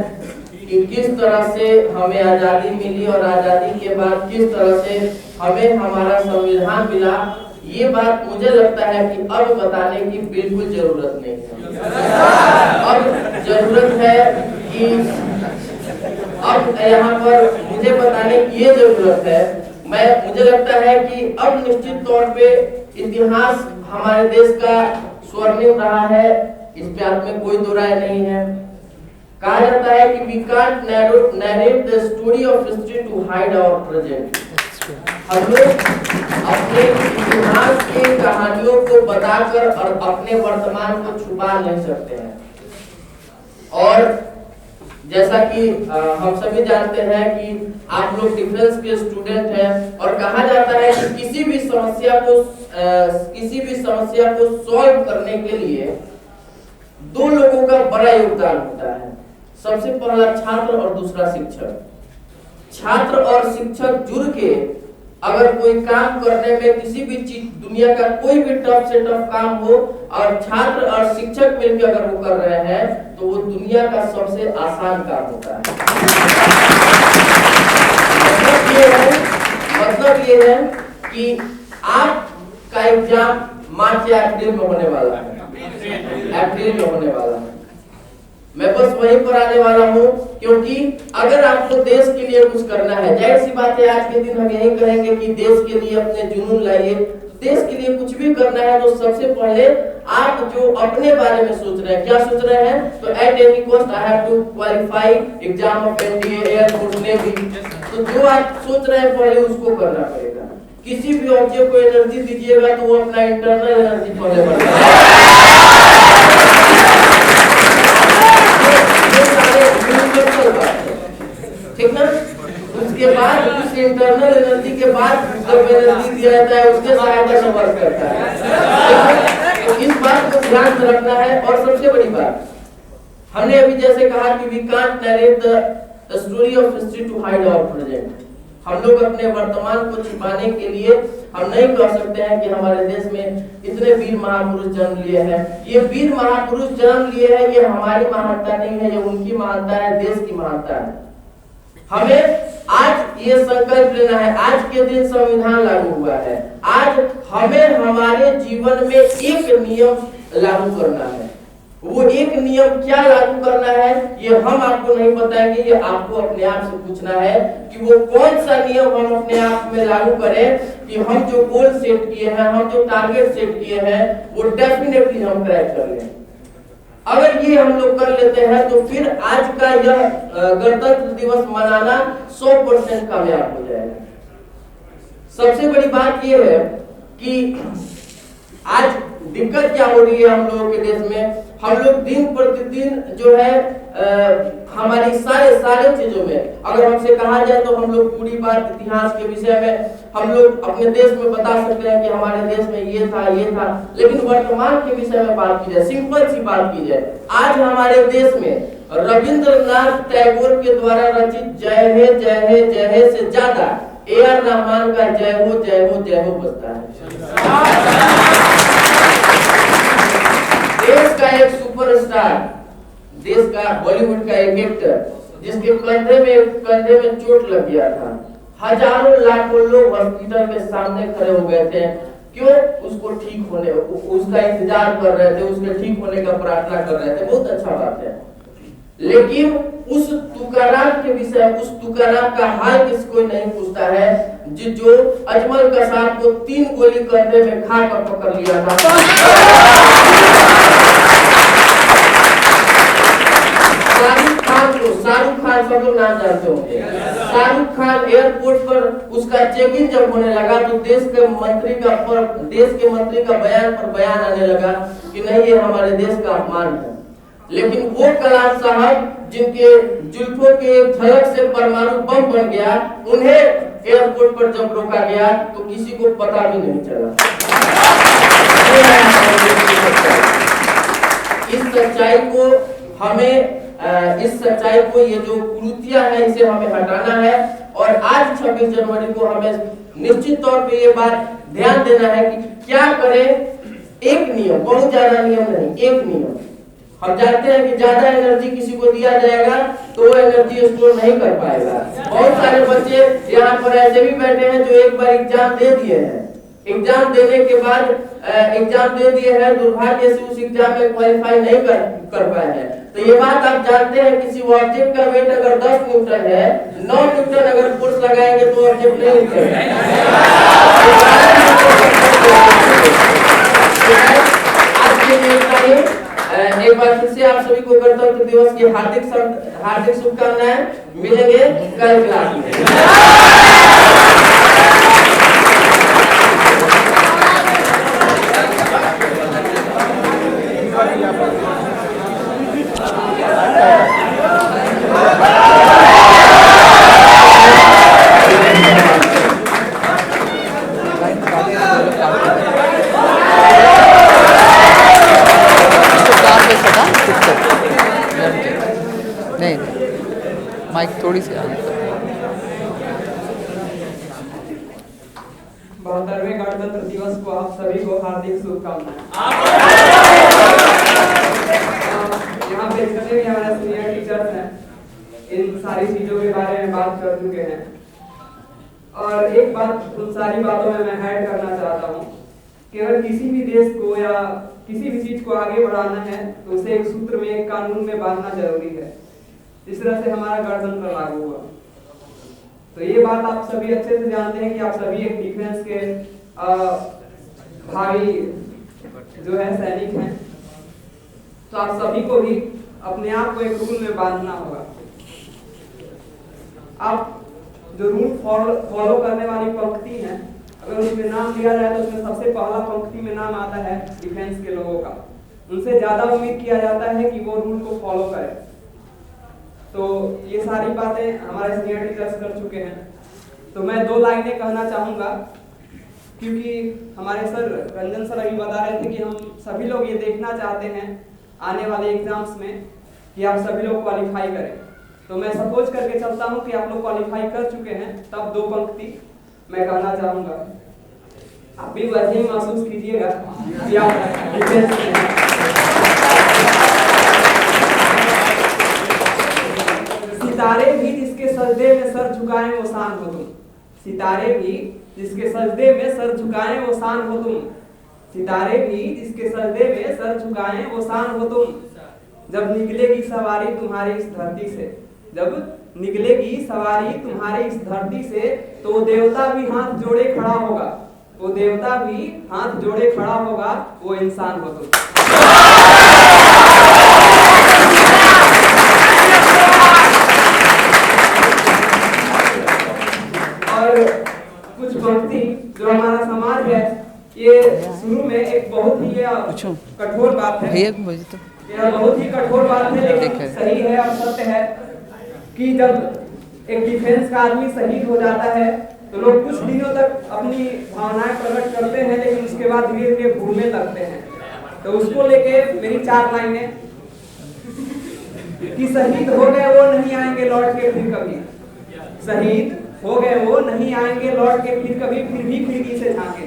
कि किस तरह से हमें आजादी मिली और आजादी के बाद किस तरह से हमें हमारा संविधान मिला। ये बात मुझे लगता है कि अब बताने की बिल्कुल जरूरत नहीं है। अब जरूरत है कि अब यहाँ पर मुझे बताने की ये जरूरत है। मुझे लगता है कि अब निश्चित तौर पे इतिहास हमारे देश का स्वर्णिम रहा है, इस पे आप में कोई दो राय नहीं है। कहा जाता है कि we can't narrate the story of history to hide our present। हम लोग अपने इतिहास की कहानियों को बताकर और अपने वर्तमान को छुपा नहीं सकते हैं। और जैसा कि हम सभी जानते हैं कि आप लोग डिफेंस के स्टूडेंट हैं और कहा जाता है कि किसी भी समस्या को सॉल्व करने के लिए दो लोगों का बड़ा योगदान होता है। सबसे पहला छात्र और दूसरा शिक्षक। छात्र और शिक्षक जुड़ के अगर कोई काम करने में किसी भी चीज दुनिया का कोई भी टफ से टफ काम हो और छात्र और शिक्षक मिलकर अगर वो कर रहे हैं तो वो दुनिया का सबसे आसान काम होता है। मतलब ये है कि आपका एग्जाम मार्च या अप्रैल में होने वाला है, अप्रैल में होने वाला है। मैं बस वहीं पर आने वाला हूँ, क्योंकि अगर आपको देश के लिए कुछ करना है, जाहिर सी बात है आज के दिन हम यही कहेंगे कि देश के लिए अपने जुनून लाइए। देश के लिए कुछ भी करना है तो सबसे पहले आप जो अपने बारे में सोच रहे हैं, क्या सोच रहे हैं, तो at any cost I have to qualify exam of NDA, air force, navy. तो जो आप सोच रहे हैं पहले उसको करना पड़ेगा। किसी भी ऑब्जेक्ट को एनर्जी दीजिएगा तो वो अपना इंटरनल एनर्जी पहले बढ़ाएगा। ठीक ना? उसके बाद उस इंटरनल एनर्जी के बाद जब एनर्जी दिया जाता है उसके सहायता से वर्क करता है। तो इस बात को ध्यान में रखना है। और सबसे बड़ी बात, हमने अभी जैसे कहा कि we can't narrate the story of history to hide our present. हम लोग अपने वर्तमान को छिपाने के लिए हम नहीं कह सकते हैं कि हमारे देश में इतने वीर महापुरुष जन्म लिए हैं। ये वीर महापुरुष जन्म लिए हैं, ये हमारी महानता नहीं है, ये उनकी महानता है, देश की महानता है। हमें आज ये संकल्प लेना है। आज के दिन संविधान लागू हुआ है। आज हमें हमारे जीवन में एक नियम लागू करना है। वो एक नियम क्या लागू करना है ये हम आपको नहीं बताएंगे, ये आपको अपने आप से पूछना है कि वो कौन सा नियम हम अपने आप में लागू करें कि हम जो गोल सेट किए हैं, हम जो टारगेट सेट किए हैं वो डेफिनेटली हम क्रैक कर लें। अगर ये हम लोग कर लेते हैं तो फिर आज का यह गणतंत्र दिवस मनाना 100% कामयाब हो जाएगा। सबसे बड़ी बात ये है कि आज दिक्कत क्या हो रही है हम लोगों के देश में। हम लोग दिन प्रतिदिन जो है हमारी सारे चीजों में अगर हमसे कहा जाए तो हम लोग पूरी बात इतिहास के विषय में हम लोग अपने देश में बता सकते हैं कि हमारे देश में ये था। लेकिन वर्तमान के विषय में बात की जाए, सिंपल सी बात की जाए, आज हमारे देश में रविंद्रनाथ टैगोर के द्वारा रचित जय हे जय हे जय हे से ज्यादा AR रहमान का जय हो जय हो जय हो बजता है। देश का एक सुपरस्टार, देश का बॉलीवुड का एक एक्टर जिसके कंधे में चोट लग गया था, हजारों लाखों लोग हॉस्पिटल के सामने खड़े हो गए थे। क्यों? उसको ठीक होने, उसका इंतजार कर रहे थे, उसके ठीक होने का प्रार्थना कर रहे थे। बहुत अच्छा बात है। लेकिन उस तुकाराम के विषय, उस तुकाराम का हाल किसी कोई नहीं पूछता है जो अजमल कसाब को 3 गोली कंधे में खा कर पकड़ लिया था। शाहरुख खान सब लोग नाम जानते होंगे। शाहरुख खान एयरपोर्ट पर उसका चेकिंग जब होने लगा तो देश के मंत्री का बयान पर बयान आने लगा कि नहीं ये हमारे देश का अपमान है। लेकिन वो कलाम साहब जिनके जुल्फों के झलक से परमाणु बम बन गया, उन्हें एयरपोर्ट पर जब रोका गया तो किसी को पता भी नहीं चला। इस सच्चाई को ये जो कुरीतियां है इसे हमें हटाना है। और आज 26 जनवरी को हमें निश्चित तौर पे ये बात ध्यान देना है कि क्या करें, एक नियम, बहुत ज्यादा नियम नहीं, एक नियम। हम जानते हैं कि ज्यादा एनर्जी किसी को दिया जाएगा तो वो एनर्जी स्टोर नहीं कर पाएगा। बहुत सारे बच्चे यहाँ पर ऐसे भी बैठे हैं जो एक बार एग्जाम दे दिए हैं, एग्जाम देने के बाद एग्जाम दे दिए हैं, दुर्भाग्य से उस एग्जाम में क्वालिफाई नहीं कर पाए हैं। तो ये बात आप जानते हैं, किसी ऑब्जेक्ट का वेट अगर 10 न्यूटन है, 9 न्यूटन अगर फोर्स लगाएंगे तो ऑब्जेक्ट नहीं उठेगा। आज के लिए एक बार फिर से आप सभी को गणतंत्र दिवस की हार्दिक शुभकामनाएं। मिलेंगे कल क्लास में। नहीं माइक थोड़ी सी आगे। 72वें गणतंत्र दिवस को आप सभी को हार्दिक शुभकामनाएं। यहाँ पे जितने भी हमारे सीनियर टीचर्स हैं, इन सारी चीजों के बारे में बात कर चुके हैं, और एक बात उन सारी बातों में मैं ऐड करना चाहता हूँ कि अगर किसी भी देश को या किसी भी चीज को आगे बढ़ाना है तो उसे एक सूत्र में, एक कानून में बांधना जरूरी है। इस तरह से हमारा गणतंत्र लागू हुआ। तो ये बात आप सभी अच्छे से जानते हैं कि आप सभी एक डिफेंस के भावी जो है सैनिक हैं, तो आप सभी को भी अपने आप को एक रूल में बांधना होगा। आप जो रूल फॉलो करने वाली पंक्ति है, अगर उसमें नाम लिया जाए तो उसमें सबसे पहला पंक्ति में नाम आता है डिफेंस के लोगों का। उनसे ज्यादा उम्मीद किया जाता है कि वो रूल को फॉलो करें। तो ये सारी बातें हमारे सीनियर टीचर्स कर चुके हैं। तो मैं 2 लाइनें कहना चाहूँगा, क्योंकि हमारे सर रंजन सर अभी बता रहे थे कि हम सभी लोग ये देखना चाहते हैं आने वाले एग्जाम्स में कि आप सभी लोग क्वालिफाई करें। तो मैं सपोज करके चलता हूँ कि आप लोग क्वालिफाई कर चुके हैं, तब 2 पंक्ति मैं कहना चाहूँगा। आप भी वैसे ही महसूस कीजिएगा कि आप डिफेंस में हैं। सितारे भी जिसके सजदे में सर झुकाएं वो शान हो तुम। सितारे भी जिसके सजदे में सर झुकाएं वो शान हो तुम। सितारे भी जिसके सजदे में सर झुकाएं वो शान हो तुम। जब निकलेगी सवारी तुम्हारी इस धरती से, जब निकलेगी सवारी तुम्हारी इस धरती से, तो देवता भी हाथ जोड़े खड़ा होगा। वो देवता भी हाथ जोड़े खड़ा होगा, वो इंसान हो तुम। और कुछ पंक्ति जो हमारा समाज है, ये शुरू में एक बहुत ही कठोर बात है, यह बहुत ही कठोर बात है, लेकिन सही है और सत्य है कि जब एक डिफेंस का आदमी शहीद हो जाता है तो लोग कुछ दिनों तक अपनी भावनाएं प्रकट करते हैं, लेकिन उसके बाद धीरे धीरे भूलने लगते हैं। तो उसको लेके मेरी 4 लाइनें कि शहीद हो गए वो नहीं आएंगे लौट के फिर कभी। शहीद हो गए वो नहीं आएंगे लौट के फिर कभी, फिर भी खिड़की से झांके।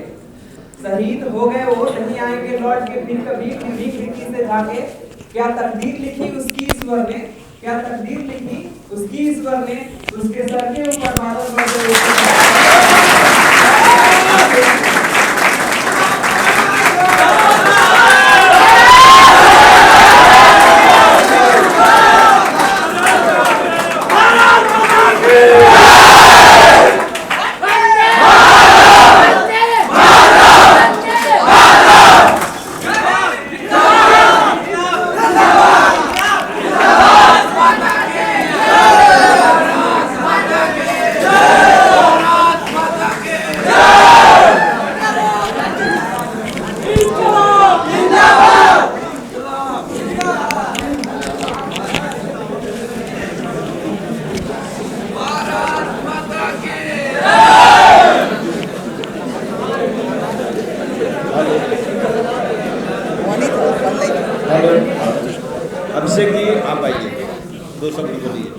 शहीद हो गए वो नहीं आएंगे लौट के फिर कभी, फिर भी खिड़की से झांके। क्या तकदीर लिखी उसकी ईश्वर ने, क्या तकदीर लिखी उसकी ईश्वर ने, उसके सर के ऊपर बादल बरसे। अभिषेक जी आप आइए, 2 शब्द बोलिए।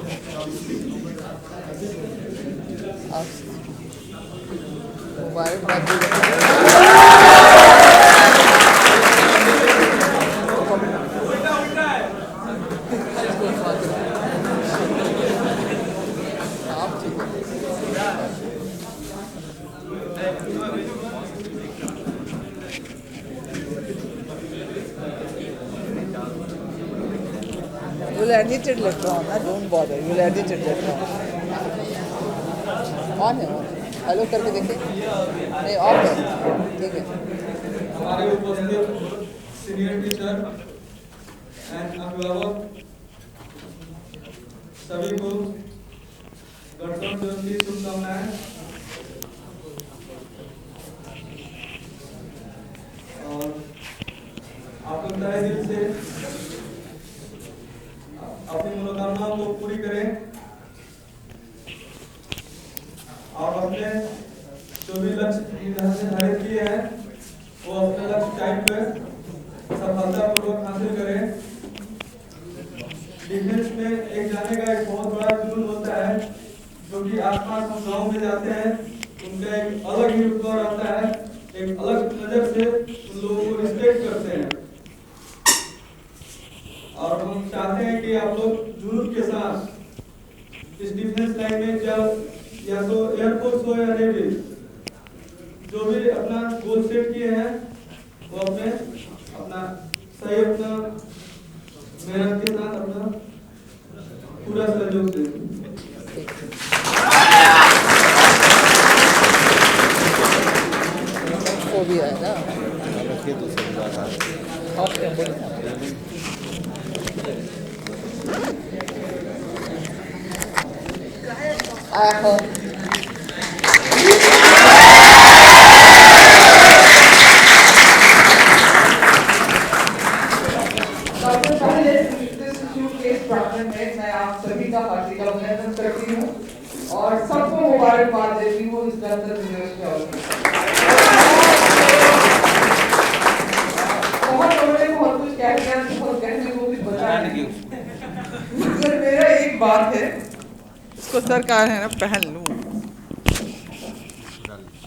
You'll edit it later on. Don't bother. You'll edit it later on. On है हेलो करके देखिए नहीं ऑफ है ठीक है हमारे उपस्थित सीनियर टीचर एंड अभिभावक सभी को गणतंत्र दिवस की शुभकामनाएं। और आप लोग तहे दिल से अपनी मनोकामनाओं को पूरी करें और अपने जो भी लक्ष्य निर्धारित किए हैं वो अपने लक्ष्य टाइम पे सफलतापूर्वक हासिल करें। डिफेंस में एक जाने का एक बहुत बड़ा जुनून होता है, जो कि आसपास हम गाँव में जाते हैं उनका एक अलग ही रुतबा रहता है, एक अलग नजर से उन लोगों को रिस्पेक्ट करते हैं। और हम चाहते हैं कि आप लोग जुनून के साथ इस डिफेंस लाइन में जब या तो एयरफोर्स हो या नेवी जो भी अपना गोल सेट किए हैं वो अपना सही अपना मेहनत के साथ अपना पूरा सहयोग दें। वो भी है ना आया हो मैं आप सभी का हार्दिक अभिनंदन करती हूँ और सबको मुबारकबाद देती हूँ इस गणतंत्र दिवस के अवसर पर। बहुत लोगों ने बहुत कुछ कह दिया, बहुत कहने को भी बताया, मगर मेरा एक बात है, इसको सर कहा है ना पहन लूँ।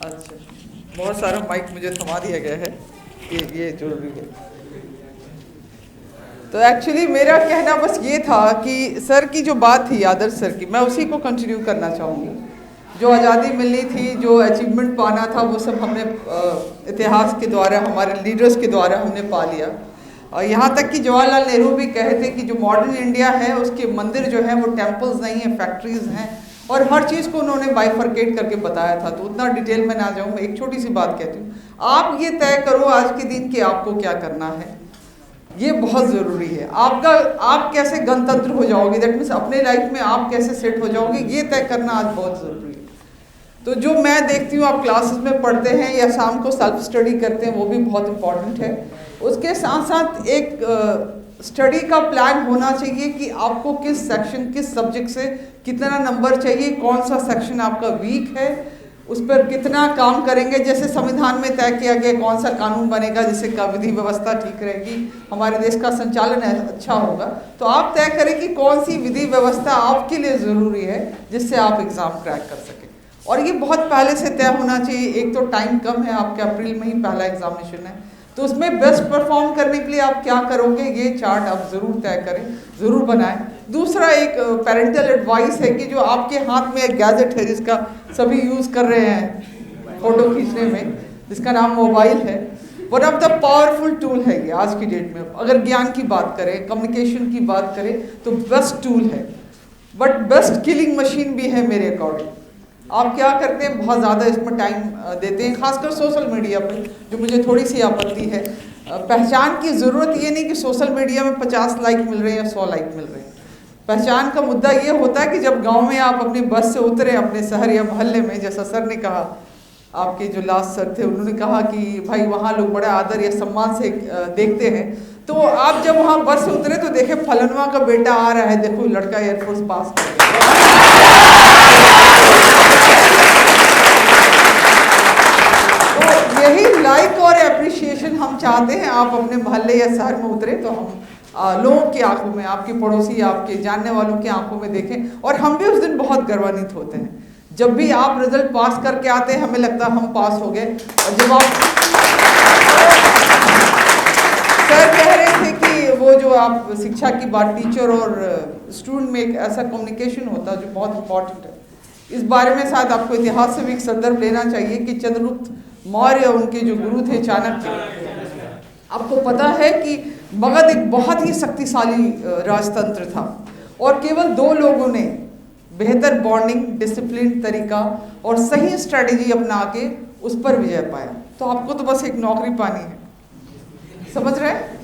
अच्छा बहुत सारा माइक मुझे थमा दिया गया है कि ये जरूरी है। तो एक्चुअली मेरा कहना बस ये था कि सर की जो बात थी आदर्श सर की, मैं उसी को कंटिन्यू करना चाहूँगी। जो आज़ादी मिलनी थी, जो अचीवमेंट पाना था, वो सब हमने इतिहास के द्वारा, हमारे लीडर्स के द्वारा हमने पा लिया। और यहाँ तक कि जवाहरलाल नेहरू भी कहे थे कि जो मॉडर्न इंडिया है उसके मंदिर जो है वो टेम्पल्स नहीं है, फैक्ट्रीज हैं, और हर चीज़ को उन्होंने बाइफर्केट करके बताया था। तो उतना डिटेल में ना जाऊँ, मैं एक छोटी सी बात कहती हूँ, आप ये तय करो आज के दिन कि आपको क्या करना है, ये बहुत ज़रूरी है। आप कैसे गणतंत्र हो जाओगे, दैट मीन्स अपने लाइफ में आप कैसे सेट हो जाओगे, ये तय करना आज बहुत ज़रूरी है। तो जो मैं देखती हूँ आप क्लासेस में पढ़ते हैं या शाम को सेल्फ स्टडी करते हैं, वो भी बहुत इम्पॉर्टेंट है। उसके साथ साथ एक स्टडी का प्लान होना चाहिए कि आपको किस सेक्शन, किस सब्जेक्ट से कितना नंबर चाहिए, कौन सा सेक्शन आपका वीक है, उस पर कितना काम करेंगे। जैसे संविधान में तय किया गया कौन सा कानून बनेगा जिससे विधि व्यवस्था ठीक रहेगी, हमारे देश का संचालन अच्छा होगा, तो आप तय करें कि कौन सी विधि व्यवस्था आपके लिए ज़रूरी है जिससे आप एग्ज़ाम क्रैक कर सकें। और ये बहुत पहले से तय होना चाहिए। एक तो टाइम कम है, आपके अप्रैल में ही पहला एग्जामिनेशन है, तो उसमें बेस्ट परफॉर्म करने के लिए आप क्या करोगे, ये चार्ट आप ज़रूर तय करें, ज़रूर बनाएं। दूसरा एक पेरेंटल एडवाइस है कि जो आपके हाथ में एक गैजेट है जिसका सभी यूज़ कर रहे हैं फ़ोटो खींचने में, जिसका नाम मोबाइल है, one of the powerful tool है ये आज की डेट में। अगर ज्ञान की बात करें, कम्युनिकेशन की बात करें, तो बेस्ट टूल है, बट बेस्ट किलिंग मशीन भी है मेरे अकॉर्डिंग। आप क्या करते हैं, बहुत ज़्यादा इसमें टाइम देते हैं, खासकर सोशल मीडिया पे, जो मुझे थोड़ी सी आपत्ति है। पहचान की ज़रूरत ये नहीं कि सोशल मीडिया में 50 लाइक मिल रहे हैं या 100 लाइक मिल रहे हैं। पहचान का मुद्दा ये होता है कि जब गांव में आप अपनी बस से उतरे, अपने शहर या मोहल्ले में, जैसा सर ने कहा, आपके जो लास्ट सर थे उन्होंने कहा कि भाई वहाँ लोग बड़ा आदर या सम्मान से देखते हैं, तो आप जब वहाँ बस से उतरे तो देखे फलनवा का बेटा आ रहा है, देखो लड़का एयरफोर्स पास कर तो यही लाइक और एप्रिसिएशन हम चाहते हैं। आप अपने मोहल्ले या शहर में उतरे तो हम लोगों की आंखों में, आपके पड़ोसी, आपके जानने वालों की आंखों में देखें। और हम भी उस दिन बहुत गर्वान्वित होते हैं जब भी आप रिजल्ट पास करके आते हैं, हमें लगता है हम पास हो गए। और जब आप सर कह रहे थे कि वो जो आप शिक्षा की बात, टीचर और स्टूडेंट में एक ऐसा कम्युनिकेशन होता है जो बहुत इम्पॉर्टेंट है। इस बारे में शायद आपको इतिहास से भी एक संदर्भ लेना चाहिए कि चंद्रगुप्त मौर्य, उनके जो गुरु थे चाणक्य, आपको पता है कि मगध एक बहुत ही शक्तिशाली राजतंत्र था और केवल 2 लोगों ने बेहतर बॉन्डिंग, डिसिप्लिन तरीका और सही स्ट्रेटेजी अपना के उस पर विजय पाया। तो आपको तो बस एक नौकरी पानी है, समझ रहे हैं?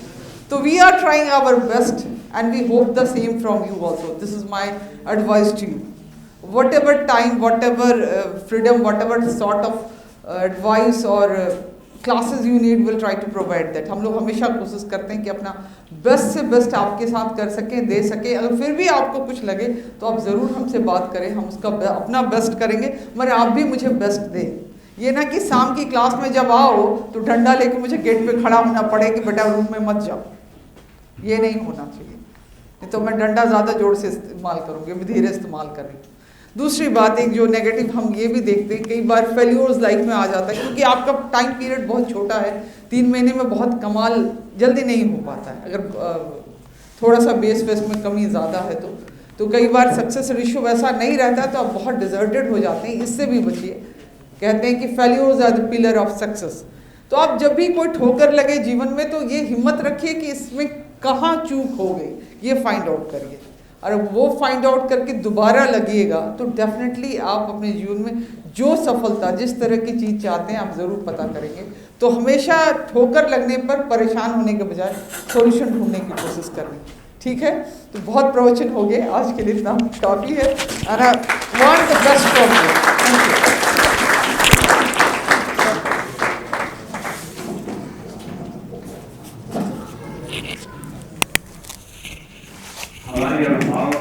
तो we are trying our best and we hope the same from you also. This is my advice to you. whatever time, whatever freedom, whatever sort of advice or classes you need, we'll try to provide that। हम लोग हमेशा कोशिश करते हैं कि अपना best से best आपके साथ कर सकें, दे सकें। अगर फिर भी आपको कुछ लगे तो आप ज़रूर हमसे बात करें, हम उसका अपना बेस्ट करेंगे, मगर आप भी मुझे बेस्ट दें। ये ना कि शाम की क्लास में जब आओ तो डंडा लेके मुझे गेट पे खड़ा होना पड़े कि बेटा रूम में मत जाओ, ये नहीं होना चाहिए। नहीं तो मैं डंडा ज़्यादा जोर से इस्तेमाल करूँगी, मैं धीरे इस्तेमाल करूँगी। दूसरी बात, एक जो नेगेटिव हम ये भी देखते हैं, कई बार फेल्योर्स लाइफ में आ जाता है क्योंकि आपका टाइम पीरियड बहुत छोटा है। 3 महीने में बहुत कमाल जल्दी नहीं हो पाता है, अगर थोड़ा सा बेस में कमी ज़्यादा है तो कई बार सक्सेस रेशियो वैसा नहीं रहता तो आप बहुत डिजर्टेड हो जाते हैं। इससे भी बचिए। कहते हैं कि failures are the pillar of success. तो आप जब भी कोई ठोकर लगे जीवन में तो ये हिम्मत रखिए कि इसमें कहाँ चूक हो गई, ये फाइंड आउट करिए। और वो फाइंड आउट करके दोबारा लगिएगा तो डेफिनेटली आप अपने जीवन में जो सफलता, जिस तरह की चीज़ चाहते हैं, आप ज़रूर पता करेंगे। तो हमेशा ठोकर लगने पर परेशान होने के बजाय सॉल्यूशन ढूंढने की कोशिश करनी, ठीक है? तो बहुत प्रवचन हो गए आज के लिए, इतना काफ़ी है। And I want the best from you. Thank you. हमारे अनुभव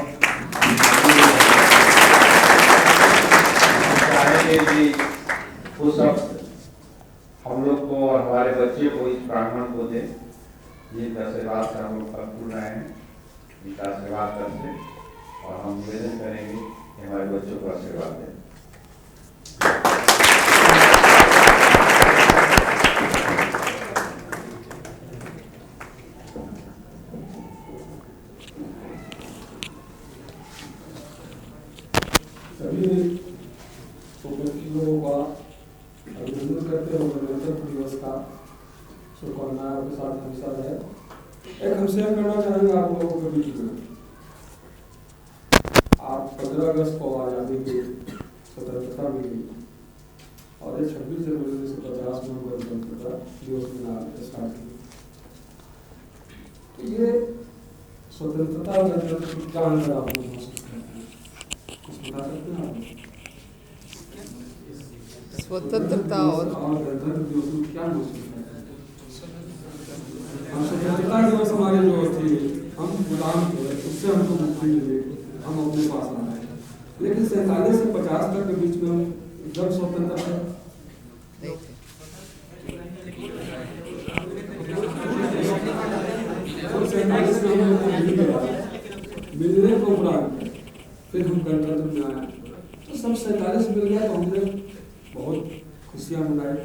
चाहेंगे कि वो सब हम लोग को और हमारे बच्चे को, इस ब्राह्मण को दे, जिनका आशीर्वाद से हम लोग फल रहे हैं, इनका आशीर्वाद करते और हम निवेदन करेंगे कि हमारे बच्चों को आशीर्वाद दें। सभी उपस्थित लोगों का अभिनंदन करते हुए गणतंत्र दिवस का शुभकामनाएं आपके साथ हमेशा रहे। एक हम शेयर करना चाहेंगे आप लोगों के बीच में। आप 15 अगस्त को आज़ादी की स्वतंत्रता मिली और ये 26 जनवरी 1950 में गणतंत्रता दिवस मनाना स्टार्ट किया। ये स्वतंत्रता और गणतंत्र क्या अंतर आप लोग महसूस करते हैं, कुछ बता सकते हैं आप? स्वतंत्रता और गणतंत्र दिवस में क्या महसूस करते हैं? स्वतंत्रता दिवस हमारी जो थी, हम गुलाम थे, उससे हमको मुक्ति मिली, हम अपने पास आ रहे हैं। लेकिन 47 से 50 तक के बीच में हम जब स्वतंत्र थे, मिलने को उपरांत फिर हम गणतंत्र में आए। तो सब 47 मिल गया तो हमने बहुत खुशियाँ मनाई।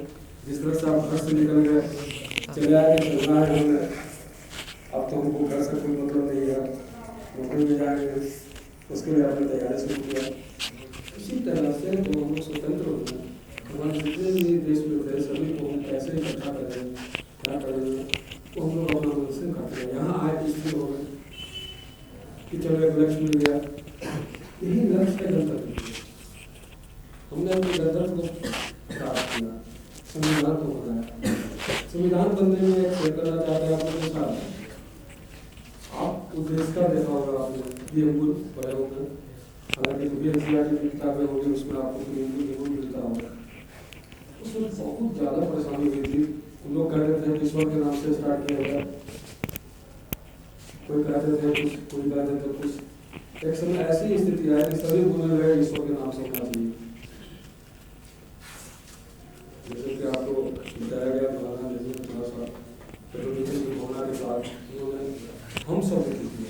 जिस तरह से आप घर से निकल गए, चले आए, चलना है हमें, अब तो हमको घर से कोई मतलब नहीं है, नौकरी में जाएंगे, उसके लिए आपने तैयारी शुरू किया। इसी तरह से तो हम लोग स्वतंत्र हो गए। हमारे जितने भी देश में थे सभी को हम कैसे इकट्ठा करें, क्या करेंगे, तो हम लोग अपना मन से करते हैं। यहाँ आए स्थिर हो गए कि चलो एक लक्ष्य मिल गया, यही लक्ष्य है गणतंत्र। हमने अपने गणतंत्र को प्राप्त किया, संविधान को बनाया। संविधान बनने में एक शेयर करना चाहते हैं आप लोगों के साथ। आप उद्देश्य का देखा होगा आपने, ये अंकुर पढ़े होंगे, हालांकि जो भी एनसीईआरटी की किताबें होंगी उसमें आपको जरूर मिलता होगा। उसमें बहुत ज़्यादा परेशानी हुई थी। उन लोग कहते थे ईश्वर के नाम से स्टार्ट किया गया, कोई कहते थे कुछ, कोई कहते थे कुछ। एक समय ऐसी स्थिति आई कि सभी बोलने लगे ईश्वर के नाम से होना चाहिए। जैसे कि आपको बताया गया मौलाना नजीम थोड़ा सा पेट्रोलियम की भावना के साथ उन्होंने हम सब लिखी,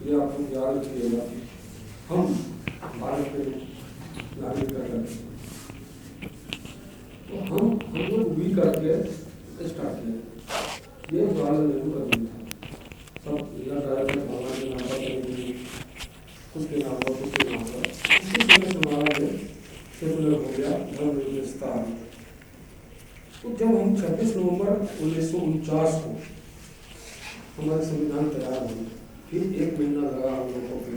ये आप लोग याद रखिएगा, हम भारत के नागरिक का तो हम लोग भी करके स्टार्ट किए। ये जवाहरलाल नेहरू का दिन था। सब जिला ड्राइवर भावना के नाम पर, कुछ के नाम पर, कुछ के नाम पर, इसी समय हमारा जो सेकुलर हो गया धर्म। तो जब हम 26 नवंबर 1949 को हमारे संविधान तैयार हुई, फिर 1 महीना लगा हम लोग को फिर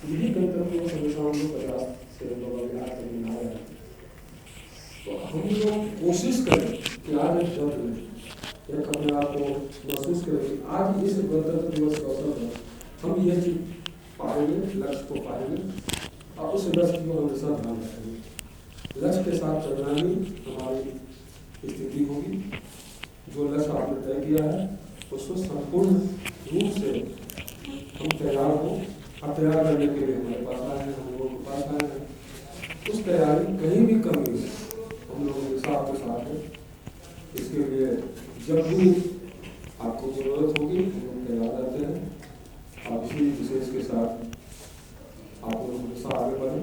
यही गणतंत्र दिवस हमेशा हम लोग 50 से आज तक मना रहे हैं। तो हम लोग कोशिश करें कि आज एक शब्द में एक अपने आप को महसूस करें, आज इस गणतंत्र दिवस के अवसर पर हम यह चीज पाएंगे, लक्ष्य को पाएंगे और उस लक्ष्य को हमेशा ध्यान रखेंगे। लक्ष्य के साथ चलना ही हमारी स्थिति होगी। जो लक्ष्य आपने तय किया है उसको संपूर्ण रूप से हम तैयार हो, और तैयार करने के लिए हमारे पास आए हैं, हम लोगों के पास आए हैं। उस तैयारी कहीं भी कमी हो हम लोगों के साथ है। इसके लिए जब भी आपको जरूरत होगी हम लोग तैयार रहते हैं। आप इसी विशेष के साथ आप लोग हमेशा आगे बढ़ें।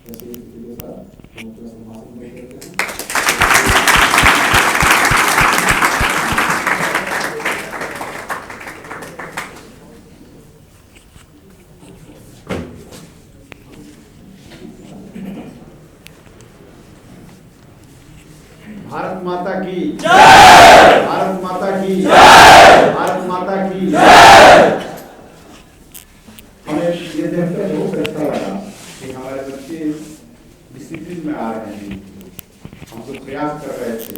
ऐसी स्थिति के साथ हम अपना सम्मान करते हैं। भारत माता की जय, भारत माता की जय, भारत माता की जय। हमें ये देखकर बहुत अच्छा लगा कि हमारे बच्चे डिसिप्लिन में आ रहे हैं। हम तो प्रयास कर रहे थे।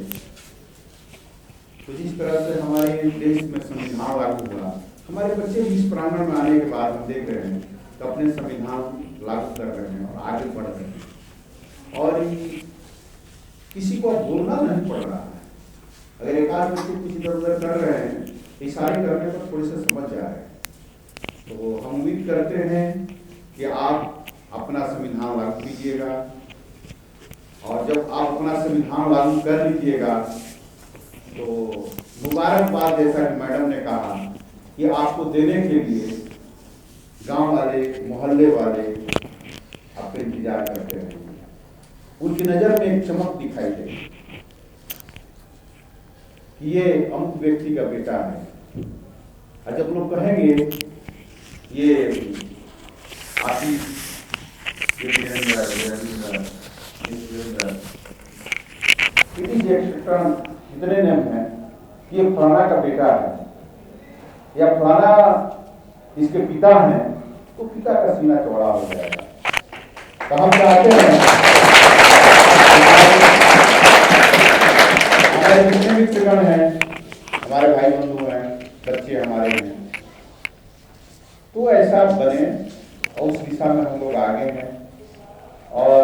तो जिस तरह से हमारे देश में संविधान लागू हुआ, हमारे बच्चे भी इस प्रांगण में आने के बाद हम देख रहे हैं तो अपने संविधान लागू कर रहे हैं और आगे बढ़ रहे हैं। और किसी को बोलना नहीं पड़ रहा है। अगर एक आध बच्चे कुछ इधर उधर कर रहे हैं, इशारे करने पर थोड़े से समझ जा रहे हैं। तो हम उम्मीद करते हैं कि आप अपना संविधान लागू कीजिएगा, और जब आप अपना संविधान लागू कर लीजिएगा तो मुबारकबाद, जैसा कि मैडम ने कहा कि आपको देने के लिए गांव वाले, मोहल्ले वाले आपका इंतजार करते हैं। उनकी नजर में एक चमक दिखाई दे कि ये अमुक व्यक्ति का बेटा है। और जब लोग कहेंगे ये आशीष, इतने नाम है कि ये फलाना का बेटा है या फलाना इसके पिता हैं, तो पिता का सीना चौड़ा हो जाएगा। तो हम चाहते हैं हमारे जितने भी मित्रगण हैं, हमारे भाई बंधु हैं, बच्चे हमारे हैं, तो ऐसा बने और उस दिशा में हम लोग आगे हैं। और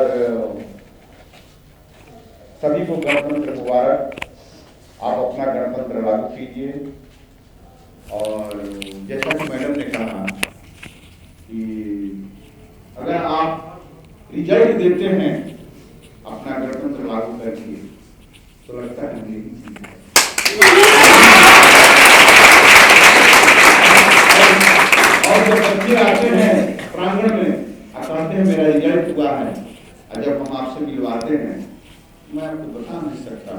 सभी को गणतंत्र मुबारक। आप अपना गणतंत्र लागू कीजिए। और जैसा कि मैडम ने कहा कि अगर आप रिजल्ट देते हैं अपना गणतंत्र लागू करके, तो लगता है और जब बच्चे आते हैं प्रांगण में और कहते हैं मेरा रिजल्ट हुआ है, और जब हम आपसे मिलवाते हैं, मैं आपको बता नहीं सकता,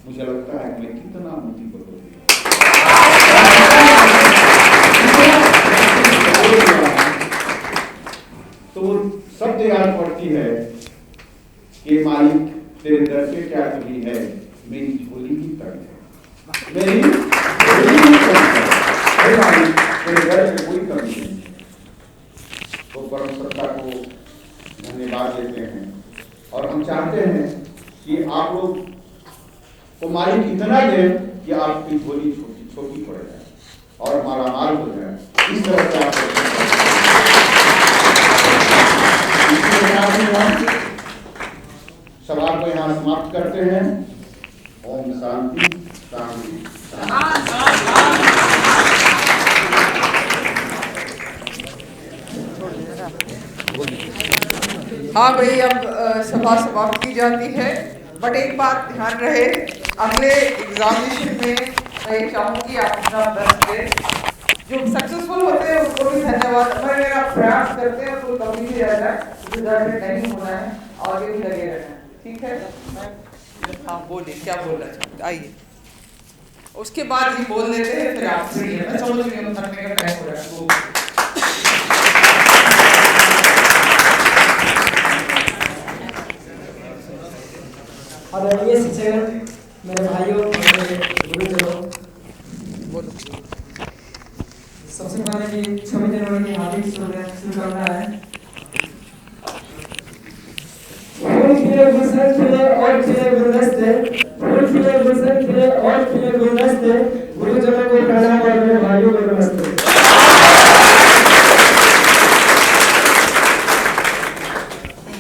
मुझे लगता है कि कितना मोटिवेट होती है। तो वो शब्द याद पड़ती है कि मालिक तेरे दर से क्या कमी है, मेरी झोली की तंग है, मेरी झोली की तंग है, मालिक तेरे दर से कोई कमी नहीं है। तो परम सत्ता को धन्यवाद देते हैं और हम चाहते हैं कि आप लोग को मालिक इतना दे कि आपकी झोली छोटी छोटी पड़ जाए और मालामाल हो जाए। इस तरह से आप सभा को यहाँ समाप्त करते हैं। ओम शांति शांति हाँ भाई, अब सभा समाप्त की जाती है। बट एक बात ध्यान रहे, अगले एग्जामिनेशन में मैं ये चाहूँगी आप अपना बेस्ट दें। जो सक्सेसफुल होते हैं उनको भी धन्यवाद। अगर आप प्रयास करते हैं तो कभी भी रह जाए, रिजल्ट नहीं होना है, आगे भी लगे रहना है, ठीक है। हाँ बोलिए, क्या बोलना चाहते, आइए। उसके बाद ही बोल देते हैं, फिर आप फ्री है। मैं समझ रही हूँ थकने का टाइम हो रहा है। आदरणीय शिक्षक, मेरे भाइयों, मेरे गुरुजनों, बोलो। सबसे पहले 26 जनवरी की हार्दिक शुभकामनाएं हैं। फूल खिले गुलशन खिले और खिले गुलदस्ते, फूल खिले गुलशन खिले और खिले गुलदस्ते, गुरुजनों को प्रणाम और मेरे भाइयों को नमस्ते।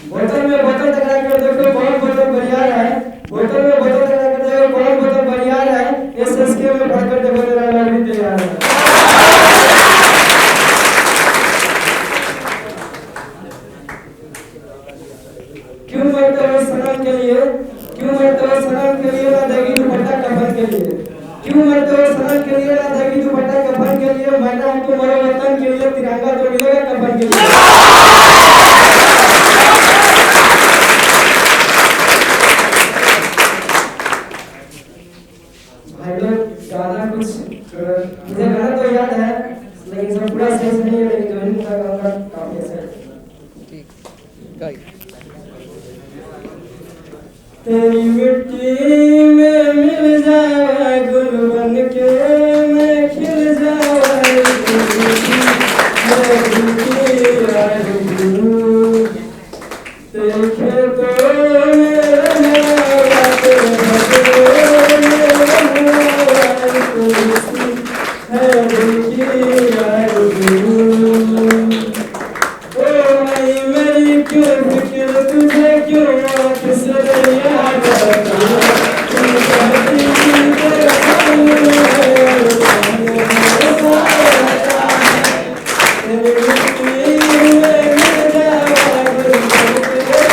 बोतल में बोतल टकरा कर देखो कौन बोतल बरियार है, बोतल में बोतल टकरा कर देखो कौन बोतल बरियार है, एसएसके में भरकर देखो तेरा नाम भी तैयार है। क्यों मरते हो सनम के लिए, क्यों मरते हो सनम के लिए, ना देगी दुपट्टा कफन के लिए, क्यों मरते हो सनम के लिए, ना देगी दुपट्टा कफन के लिए, मरना है तो मरो वतन के लिए, तिरंगा तो मिलेगा कफन के लिए। भाई लोग गाना कुछ मुझे गाना तो याद है लेकिन सब पूरा सही से नहीं है, लेकिन जोइनिंग का गाना काफी अच्छा है। ठीक गाइए। तेरी मिट्टी में मिल जाए गुल बन के मैं खिल जाए, तेरे खेतों में रहना तेरे भगों में है दिल की आरज़ू। ओ भाई मेरी क्यों फिक्र तुझे क्यों आँख से याद आता, तुम कहती थी तेरा सामने तेरी मिट्टी में मिल जाए गुल बन के मैं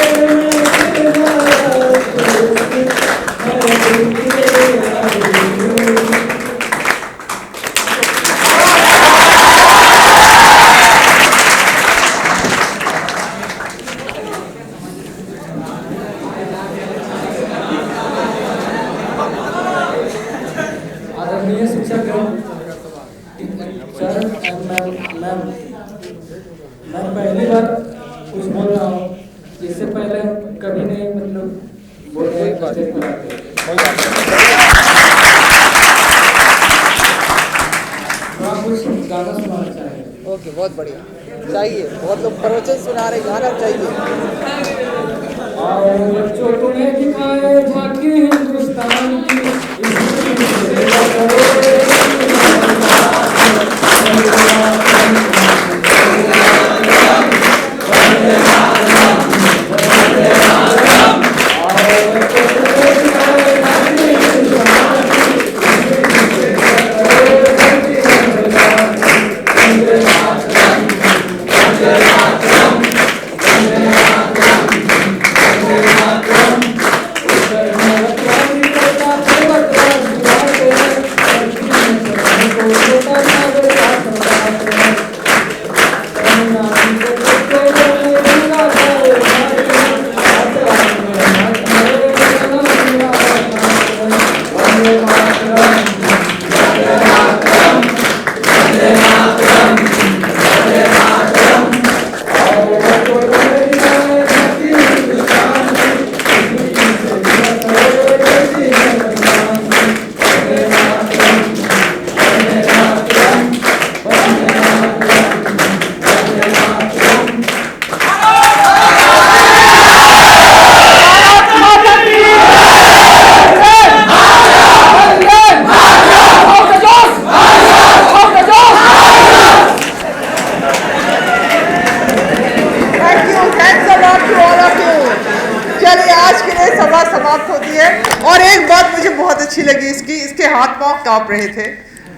खिल जाए, है दिल की आरज़ू। आदरणीय शिक्षक सर, मैं पहली बार कुछ बोल रहा हूँ, इससे पहले कभी नहीं मतलब बोलने कुछ गाना सुनाना चाहिए। ओके, बहुत बढ़िया, चाहिए, बहुत लोग प्रवचन सुना रहे, गाना चाहिए। और बच्चों तुम्हें दिखाए झांकी हिंदुस्तान की, समाप्त होती है। और एक बात मुझे बहुत अच्छी लगी इसकी, इसके हाथ पांव कांप रहे थे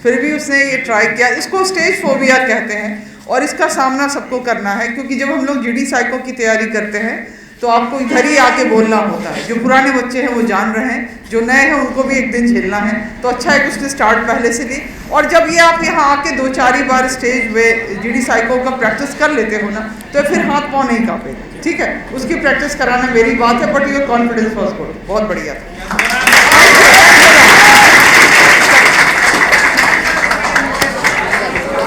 फिर भी उसने ये ट्राई किया। इसको स्टेज फोबिया कहते हैं और इसका सामना सबको करना है, क्योंकि जब हम लोग जीडी साइको की तैयारी करते हैं तो आपको इधर ही आके बोलना होता है। जो पुराने बच्चे हैं वो जान रहे हैं, जो नए हैं उनको भी एक दिन झेलना है। तो अच्छा है कि उसने स्टार्ट पहले से ली। और जब ये आप यहाँ आके 2-4 बार स्टेज में जीडी साइको का प्रैक्टिस कर लेते हो ना, तो फिर हाथ पाँव नहीं कांपेगा। ठीक है, उसकी प्रैक्टिस कराना मेरी बात है, but your confidence was good, बहुत बढ़िया था।